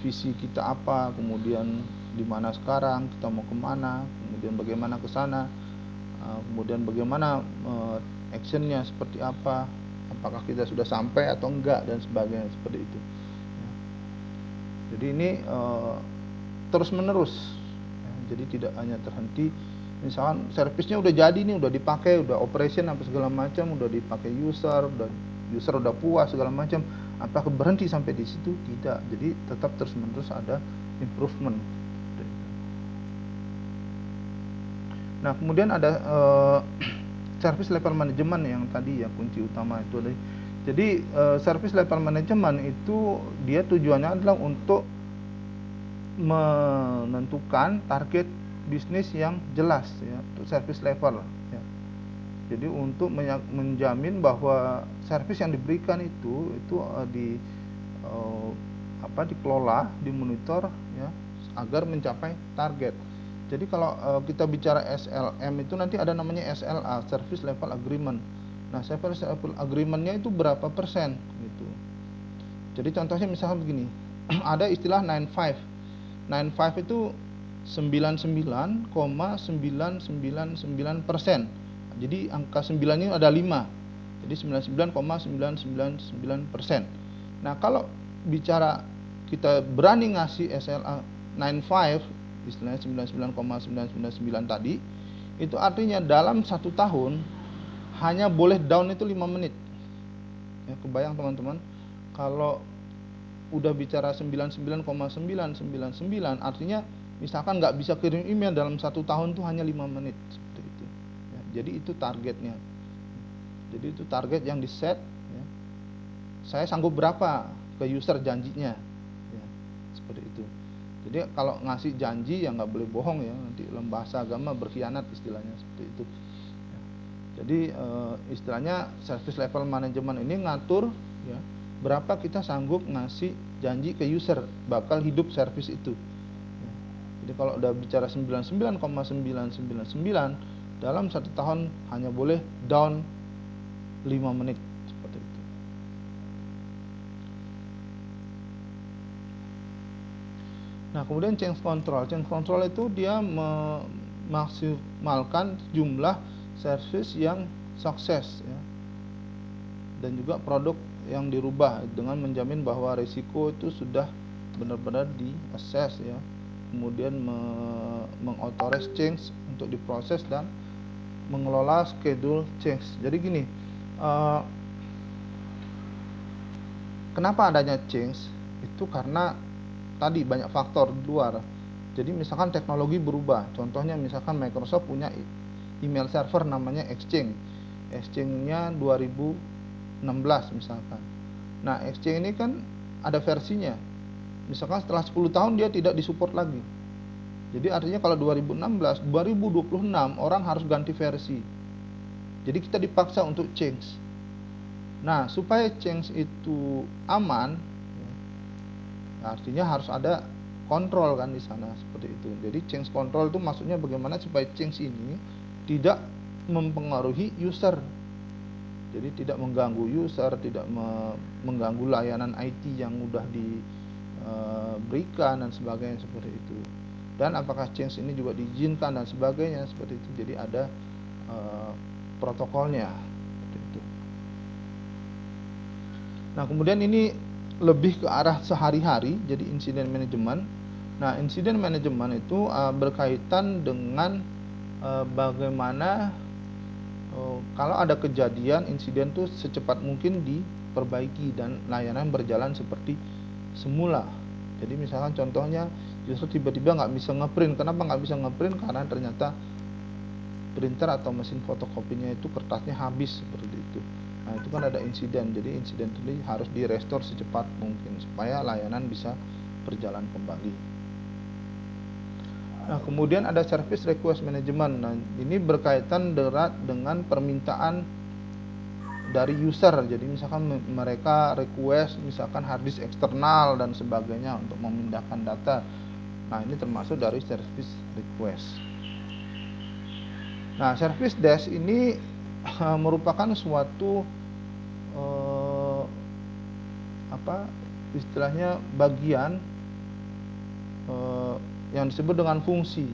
visi kita apa, kemudian di mana sekarang, kita mau kemana, kemudian bagaimana ke sana, kemudian bagaimana actionnya seperti apa, apakah kita sudah sampai atau enggak, dan sebagainya, seperti itu, ya. Jadi ini terus menerus, ya. Jadi tidak hanya terhenti, misalkan servisnya udah jadi nih, udah dipakai, udah operation apa segala macam, udah dipakai user udah puas segala macam, apakah berhenti sampai di situ? Tidak. Jadi tetap terus menerus ada improvement. Nah, kemudian ada service level management yang tadi ya kunci utama itu. Jadi service level management itu dia tujuannya adalah untuk menentukan target bisnis yang jelas ya untuk service level ya. Jadi untuk menjamin bahwa service yang diberikan itu dikelola, dimonitor ya agar mencapai target. Jadi kalau kita bicara SLM itu nanti ada namanya SLA, Service Level Agreement. Nah, Service Level Agreement-nya itu berapa persen gitu. Jadi contohnya misalnya begini, ada istilah 95. 95 itu 99,999%. Jadi angka 9 ini ada 5. Jadi 99,999%. Nah, kalau bicara kita berani ngasih SLA 95 istilahnya 99,999 tadi, itu artinya dalam 1 tahun hanya boleh down itu 5 menit ya, kebayang teman-teman, kalau udah bicara 99,999 artinya misalkan nggak bisa kirim email dalam 1 tahun tuh hanya 5 menit seperti itu ya. Jadi itu targetnya, jadi itu target yang di set ya. Saya sanggup berapa ke user janjinya ya, seperti itu. Jadi kalau ngasih janji ya nggak boleh bohong ya, nanti dalam bahasa agama berkhianat istilahnya seperti itu ya. Jadi istilahnya service level management ini ngatur ya berapa kita sanggup ngasih janji ke user bakal hidup service itu ya. Jadi kalau udah bicara 99,999 dalam 1 tahun hanya boleh down 5 menit seperti itu. Nah, kemudian change control. Change control itu dia memaksimalkan jumlah service yang sukses ya. Dan juga produk yang dirubah dengan menjamin bahwa risiko itu sudah benar-benar di-assess ya. Kemudian mengauthorize change untuk diproses dan mengelola schedule change. Jadi gini, kenapa adanya change? Itu karena tadi banyak faktor di luar. Jadi misalkan teknologi berubah. Contohnya misalkan Microsoft punya email server namanya Exchange. Exchange-nya 2016 misalkan. Nah, Exchange ini kan ada versinya. Misalkan setelah 10 tahun dia tidak disupport lagi. Jadi artinya kalau 2016, 2026 orang harus ganti versi. Jadi kita dipaksa untuk change. Nah, supaya change itu aman, artinya harus ada kontrol kan di sana seperti itu. Jadi change control itu maksudnya bagaimana supaya change ini tidak mempengaruhi user. Jadi tidak mengganggu user, tidak mengganggu layanan IT yang udah diberikan dan sebagainya seperti itu. Dan apakah change ini juga diizinkan dan sebagainya seperti itu. Jadi ada protokolnya seperti itu. Nah, kemudian ini lebih ke arah sehari-hari, jadi insiden manajemen. Nah, insiden manajemen itu berkaitan dengan bagaimana kalau ada kejadian insiden itu secepat mungkin diperbaiki dan layanan berjalan seperti semula. Jadi misalkan contohnya user tiba-tiba nggak bisa ngeprint. Kenapa nggak bisa ngeprint? Karena ternyata printer atau mesin fotokopinya itu kertasnya habis seperti itu. Nah, itu kan ada insiden. Jadi insiden ini harus direstore secepat mungkin supaya layanan bisa berjalan kembali. Nah, kemudian ada service request management. Nah, ini berkaitan erat dengan permintaan dari user. Jadi misalkan mereka request misalkan hard disk eksternal dan sebagainya untuk memindahkan data. Nah, ini termasuk dari service request. Nah, service desk ini merupakan suatu istilahnya bagian yang disebut dengan fungsi.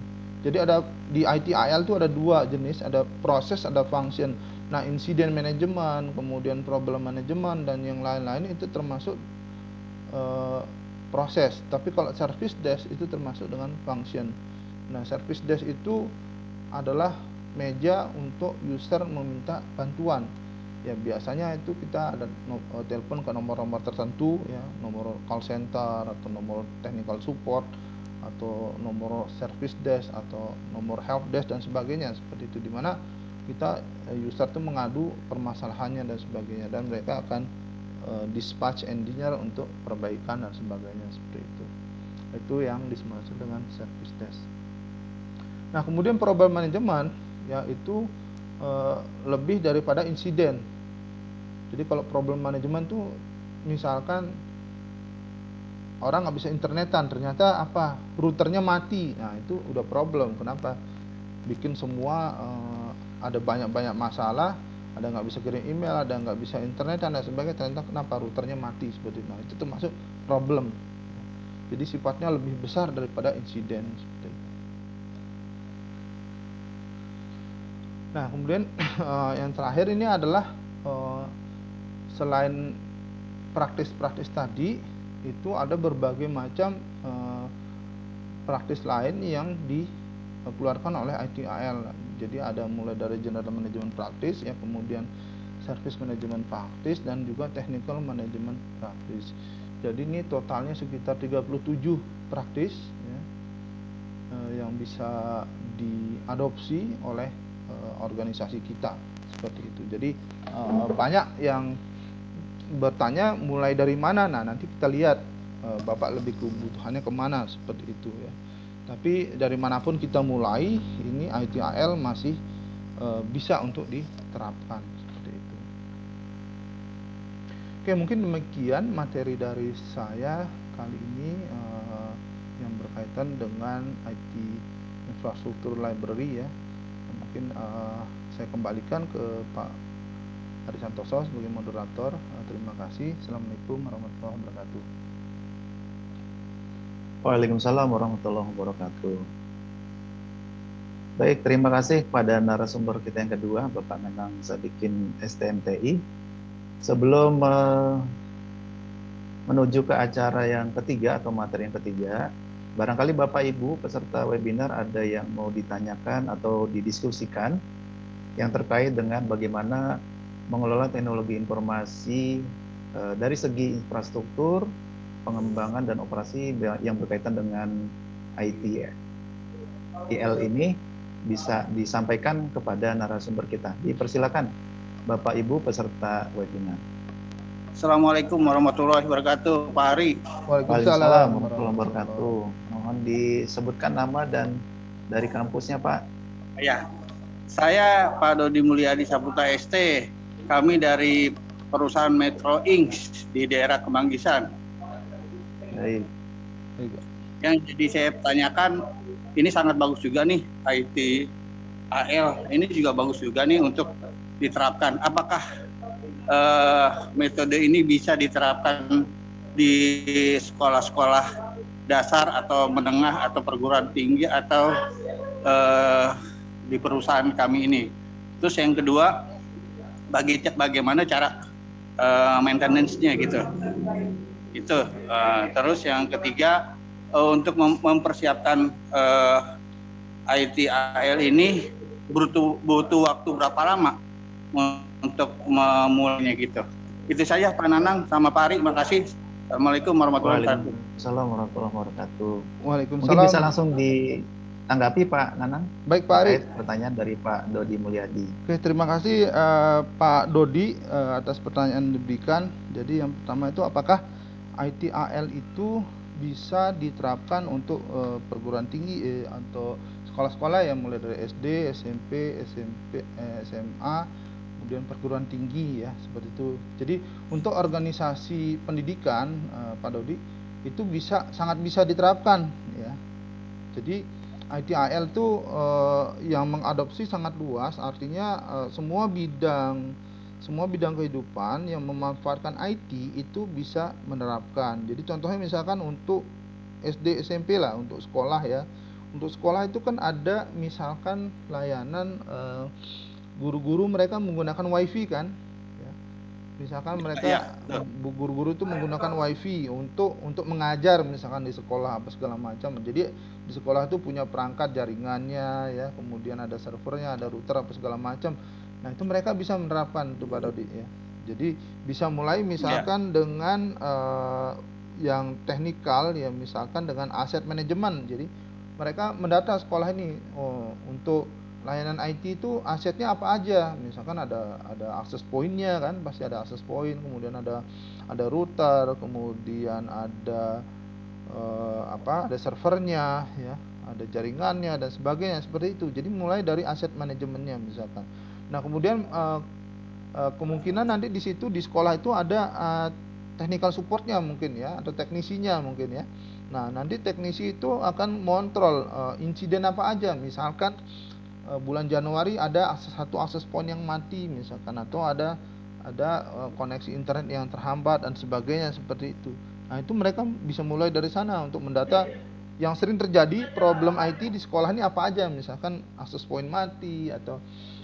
Jadi ada di IT/IL itu ada 2 jenis, ada proses, ada function. Nah, incident management, kemudian problem management dan yang lain-lain itu termasuk proses. Tapi kalau service desk itu termasuk dengan function. Nah, service desk itu adalah meja untuk user meminta bantuan. Ya, biasanya itu kita ada telepon ke nomor-nomor tertentu ya, nomor call center atau nomor technical support atau nomor service desk atau nomor help desk dan sebagainya seperti itu, dimana kita user itu mengadu permasalahannya dan sebagainya, dan mereka akan dispatch engineer untuk perbaikan dan sebagainya seperti itu. Itu yang dimaksud dengan service desk. Nah, kemudian problem management yaitu lebih daripada insiden. Jadi kalau problem management tuh misalkan orang nggak bisa internetan, ternyata routernya mati, nah itu udah problem. Kenapa? Bikin semua ada banyak masalah, ada nggak bisa kirim email, ada nggak bisa internet dan sebagainya, ternyata kenapa routernya mati seperti itu. Nah, itu termasuk problem. Jadi sifatnya lebih besar daripada insiden seperti itu. Nah, kemudian yang terakhir ini adalah selain praktis-praktis tadi, itu ada berbagai macam praktis lain yang dikeluarkan oleh ITIL. Jadi ada mulai dari general management practice, ya, kemudian service management practice, dan juga technical management practice. Jadi ini totalnya sekitar 37 praktis, ya, yang bisa diadopsi oleh organisasi kita seperti itu. Jadi banyak yang bertanya mulai dari mana. Nah, nanti kita lihat Bapak lebih kebutuhannya kemana seperti itu, ya. Tapi dari manapun kita mulai, ini ITIL masih bisa untuk diterapkan seperti itu. Oke, mungkin demikian materi dari saya kali ini yang berkaitan dengan IT infrastruktur library, ya. Mungkin saya kembalikan ke Pak Ari Santoso sebagai moderator. Terima kasih. Assalamualaikum warahmatullahi wabarakatuh. Waalaikumsalam warahmatullahi wabarakatuh. Baik, terima kasih pada narasumber kita yang kedua, Bapak Nanang Sadikin, STMTI. Sebelum menuju ke acara yang ketiga atau materi yang ketiga, barangkali Bapak Ibu peserta webinar ada yang mau ditanyakan atau didiskusikan yang terkait dengan bagaimana mengelola teknologi informasi dari segi infrastruktur, pengembangan dan operasi yang berkaitan dengan ITIL ini bisa disampaikan kepada narasumber kita. Dipersilakan Bapak Ibu peserta webinar. Assalamualaikum warahmatullahi wabarakatuh, Pak Ari. Waalaikumsalam warahmatullahi wabarakatuh. Mohon disebutkan nama dan dari kampusnya, Pak. Ya, saya Pak Dodi Mulyadi Saputra ST. Kami dari perusahaan Metro Inc. di daerah Kemanggisan. Baik. Yang jadi saya tanyakan, ini sangat bagus juga nih ITIL. Ini juga bagus juga nih untuk diterapkan. Apakah metode ini bisa diterapkan di sekolah-sekolah dasar atau menengah atau perguruan tinggi atau di perusahaan kami ini? Terus yang kedua, bagaimana cara maintenance-nya gitu. Terus yang ketiga, untuk mempersiapkan ITIL ini butuh waktu berapa lama untuk memulainya gitu. Itu saja Pak Nanang sama Pak Ari, makasih. Assalamualaikum warahmatullahi wabarakatuh. Waalaikumsalam warahmatullahi wabarakatuh. Waalaikumsalam. Mungkin bisa langsung ditanggapi Pak Nanang. Baik Pak Ari. Pertanyaan dari Pak Dodi Mulyadi. Oke, terima kasih Pak Dodi atas pertanyaan yang diberikan. Jadi yang pertama itu, apakah ITIL itu bisa diterapkan untuk perguruan tinggi atau sekolah-sekolah yang mulai dari SD, SMP, SMA, kemudian perguruan tinggi, ya, seperti itu. Jadi untuk organisasi pendidikan, Pak Dodi, itu sangat bisa diterapkan, ya. Jadi ITIL itu yang mengadopsi sangat luas, artinya semua bidang kehidupan yang memanfaatkan IT itu bisa menerapkan. Jadi contohnya misalkan untuk SD SMP lah, untuk sekolah, ya. Untuk sekolah itu kan ada misalkan layanan guru-guru mereka menggunakan WiFi kan, ya. Misalkan mereka guru-guru itu menggunakan WiFi untuk mengajar misalkan di sekolah apa segala macam. Jadi di sekolah itu punya perangkat jaringannya, ya, kemudian ada servernya, ada router apa segala macam. Nah, itu mereka bisa menerapkan itu Pak Dodi, ya. Jadi bisa mulai misalkan dengan yang teknikal ya, misalkan dengan aset manajemen. Jadi mereka mendata sekolah ini, untuk layanan IT itu asetnya apa aja, misalkan ada akses poinnya kan, pasti ada akses poin, kemudian ada router, kemudian ada ada servernya ya, ada jaringannya dan sebagainya, seperti itu. Jadi mulai dari aset manajemennya misalkan. Nah kemudian kemungkinan nanti di situ di sekolah itu ada technical supportnya mungkin ya, atau teknisinya mungkin ya. Nah nanti teknisi itu akan mengontrol insiden apa aja, misalkan bulan Januari ada satu akses point yang mati misalkan, atau ada koneksi internet yang terhambat dan sebagainya, seperti itu. Nah itu mereka bisa mulai dari sana untuk mendata yang sering terjadi problem IT di sekolah ini apa aja, misalkan akses point mati atau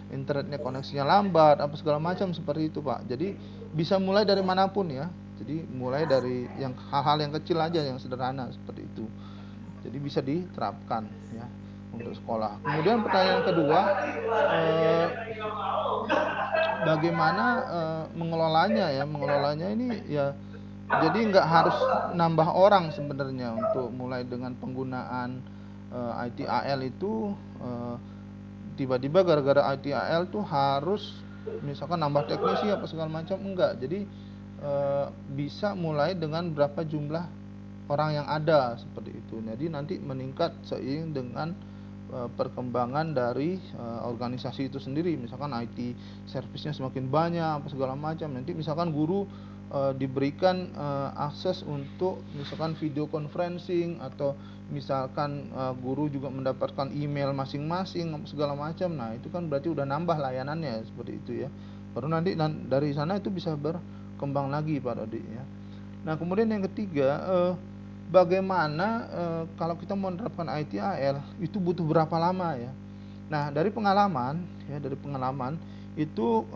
internetnya koneksinya lambat apa segala macam, seperti itu Pak. Jadi bisa mulai dari manapun ya, jadi mulai dari yang hal-hal yang kecil aja, yang sederhana seperti itu, jadi bisa diterapkan ya untuk sekolah. Kemudian pertanyaan kedua, bagaimana mengelolanya ya, mengelolanya ini ya, jadi nggak harus nambah orang sebenarnya untuk mulai dengan penggunaan ITAL itu. Tiba-tiba gara-gara ITAL tuh harus misalkan nambah teknisi apa segala macam, enggak. Jadi bisa mulai dengan berapa jumlah orang yang ada, seperti itu. Jadi nanti meningkat seiring dengan perkembangan dari organisasi itu sendiri. Misalkan IT servisnya semakin banyak apa segala macam, nanti misalkan guru diberikan akses untuk misalkan video conferencing, atau misalkan guru juga mendapatkan email masing-masing segala macam. Nah itu kan berarti udah nambah layanannya, seperti itu ya. Baru nanti dari sana itu bisa berkembang lagi Pak Dodi ya. Nah kemudian yang ketiga, bagaimana kalau kita mau menerapkan ITAL itu butuh berapa lama ya. Nah dari pengalaman itu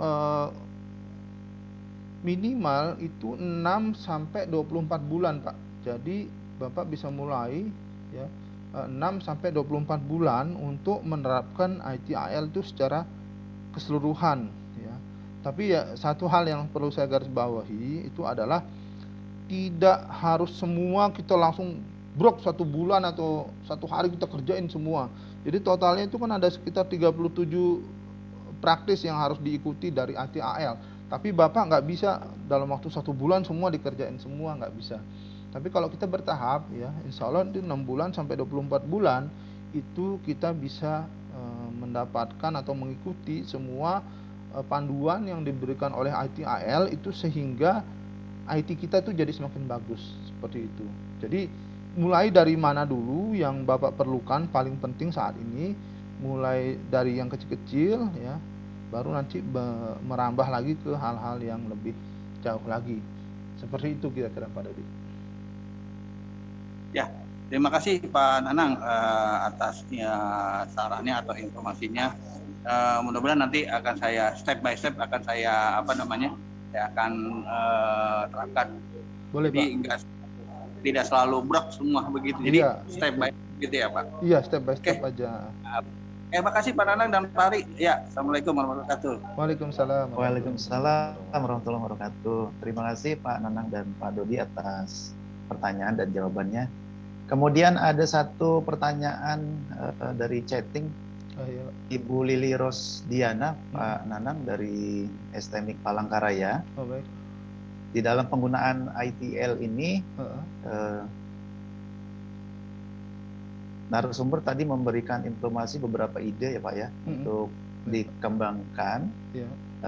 minimal itu 6 sampai 24 bulan Pak. Jadi Bapak bisa mulai ya 6 sampai 24 bulan untuk menerapkan ITAL itu secara keseluruhan ya. Tapi ya satu hal yang perlu saya garis bawahi itu adalah tidak harus semua kita langsung brok 1 bulan atau 1 hari kita kerjain semua. Jadi totalnya itu kan ada sekitar 37 praktis yang harus diikuti dari ITAL. Tapi Bapak nggak bisa dalam waktu 1 bulan semua dikerjain semua, nggak bisa. Tapi kalau kita bertahap ya, insya Allah di 6 bulan sampai 24 bulan itu kita bisa mendapatkan atau mengikuti semua panduan yang diberikan oleh ITAL itu, sehingga IT kita tuh jadi semakin bagus, seperti itu. Jadi mulai dari mana dulu yang Bapak perlukan paling penting saat ini, mulai dari yang kecil-kecil ya, baru nanti merambah lagi ke hal-hal yang lebih jauh lagi. Seperti itu kira-kira Pak Dodi. Ya, terima kasih Pak Nanang atas sarannya atau informasinya. Mudah-mudahan nanti akan saya step by step akan saya saya akan terapkan. Boleh Jadi Pak. Tidak selalu brok semua begitu. Jadi iya, step by step gitu ya Pak. Iya, step by step aja. Terima kasih Pak Nanang dan Pak Ari. Ya, Assalamualaikum warahmatullahi wabarakatuh. Waalaikumsalam warahmatullahi wabarakatuh. Terima kasih Pak Nanang dan Pak Dodi atas pertanyaan dan jawabannya. Kemudian ada satu pertanyaan dari chatting, iya. Ibu Lili Rosdiana, Pak Nanang dari STMIK Palangkaraya. Baik. Di dalam penggunaan ITL ini, narasumber tadi memberikan informasi beberapa ide ya Pak ya, untuk dikembangkan,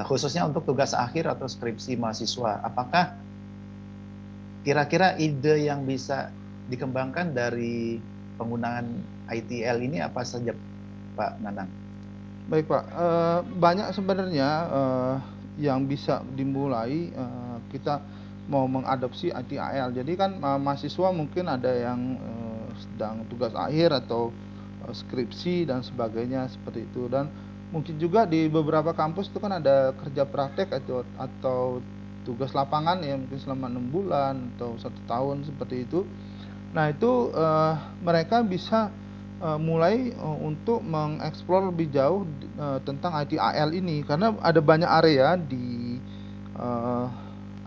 khususnya untuk tugas akhir atau skripsi mahasiswa. Apakah kira-kira ide yang bisa dikembangkan dari penggunaan ITL ini apa saja Pak Nanang? Baik Pak, banyak sebenarnya yang bisa dimulai. Kita mau mengadopsi ITAL. Jadi kan mahasiswa mungkin ada yang sedang tugas akhir atau skripsi dan sebagainya, seperti itu. Dan mungkin juga di beberapa kampus itu kan ada kerja praktek atau tugas lapangan ya, mungkin selama 6 bulan atau 1 tahun, seperti itu. Nah itu mereka bisa mulai untuk mengeksplor lebih jauh tentang ITAL ini, karena ada banyak area di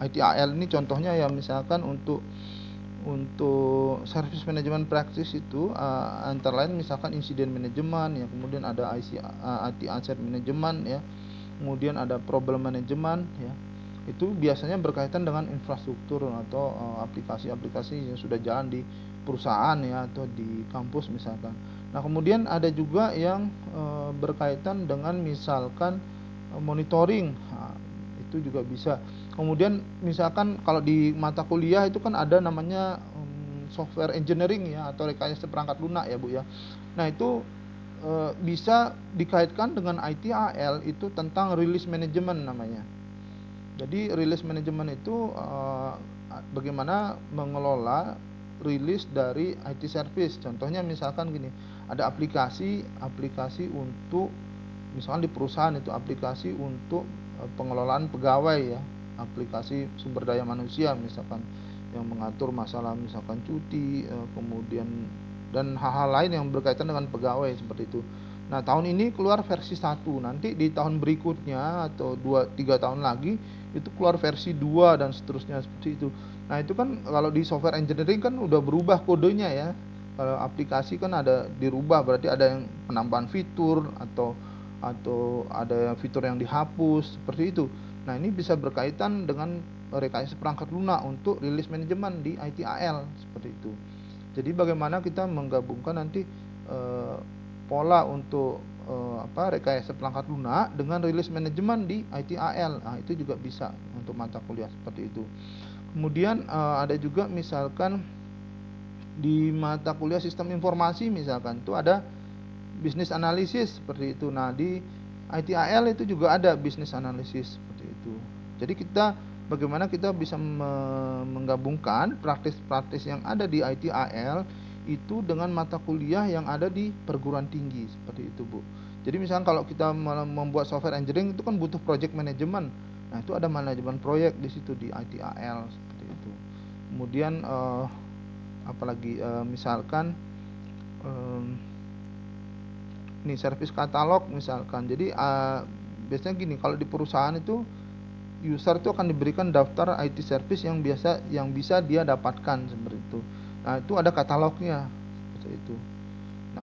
ITAL ini. Contohnya ya misalkan untuk untuk service management practice itu antara lain misalkan insiden manajemen ya, kemudian ada IT asset management ya, kemudian ada problem management ya. Itu biasanya berkaitan dengan infrastruktur atau aplikasi-aplikasi yang sudah jalan di perusahaan ya, atau di kampus misalkan. Nah, kemudian ada juga yang berkaitan dengan misalkan monitoring. Nah, itu juga bisa. Kemudian misalkan kalau di mata kuliah itu kan ada namanya software engineering ya, atau rekayasa perangkat lunak ya Bu ya. Nah, itu bisa dikaitkan dengan ITAL, itu tentang release management namanya. Jadi release management itu bagaimana mengelola rilis dari IT service. Contohnya misalkan gini, ada aplikasi untuk misalkan di perusahaan itu aplikasi untuk pengelolaan pegawai ya, aplikasi sumber daya manusia misalkan yang mengatur masalah misalkan cuti, kemudian dan hal-hal lain yang berkaitan dengan pegawai seperti itu. Nah, tahun ini keluar versi 1, nanti di tahun berikutnya atau 2-3 tahun lagi itu keluar versi 2 dan seterusnya seperti itu. Nah, itu kan kalau di software engineering kan udah berubah kodenya ya. Kalau aplikasi kan ada dirubah, berarti ada yang penambahan fitur atau ada fitur yang dihapus seperti itu. Nah, ini bisa berkaitan dengan rekayasa perangkat lunak untuk rilis manajemen di ITAL seperti itu. Jadi bagaimana kita menggabungkan nanti pola untuk rekayasa perangkat lunak dengan rilis manajemen di ITAL. Nah, itu juga bisa untuk mata kuliah seperti itu. Kemudian ada juga misalkan di mata kuliah sistem informasi misalkan itu ada bisnis analisis seperti itu. Nah, di ITAL itu juga ada bisnis analisis seperti itu. Jadi bagaimana kita bisa menggabungkan praktis-praktis yang ada di ITAL itu dengan mata kuliah yang ada di perguruan tinggi seperti itu Bu. Jadi misalnya kalau kita membuat software engineering itu kan butuh project management. Nah, itu ada manajemen proyek di situ di ITAL seperti itu. Kemudian apalagi misalkan ini service katalog misalkan. Jadi biasanya gini, kalau di perusahaan itu user itu akan diberikan daftar IT service yang bisa dia dapatkan seperti itu. Nah, itu ada katalognya seperti itu.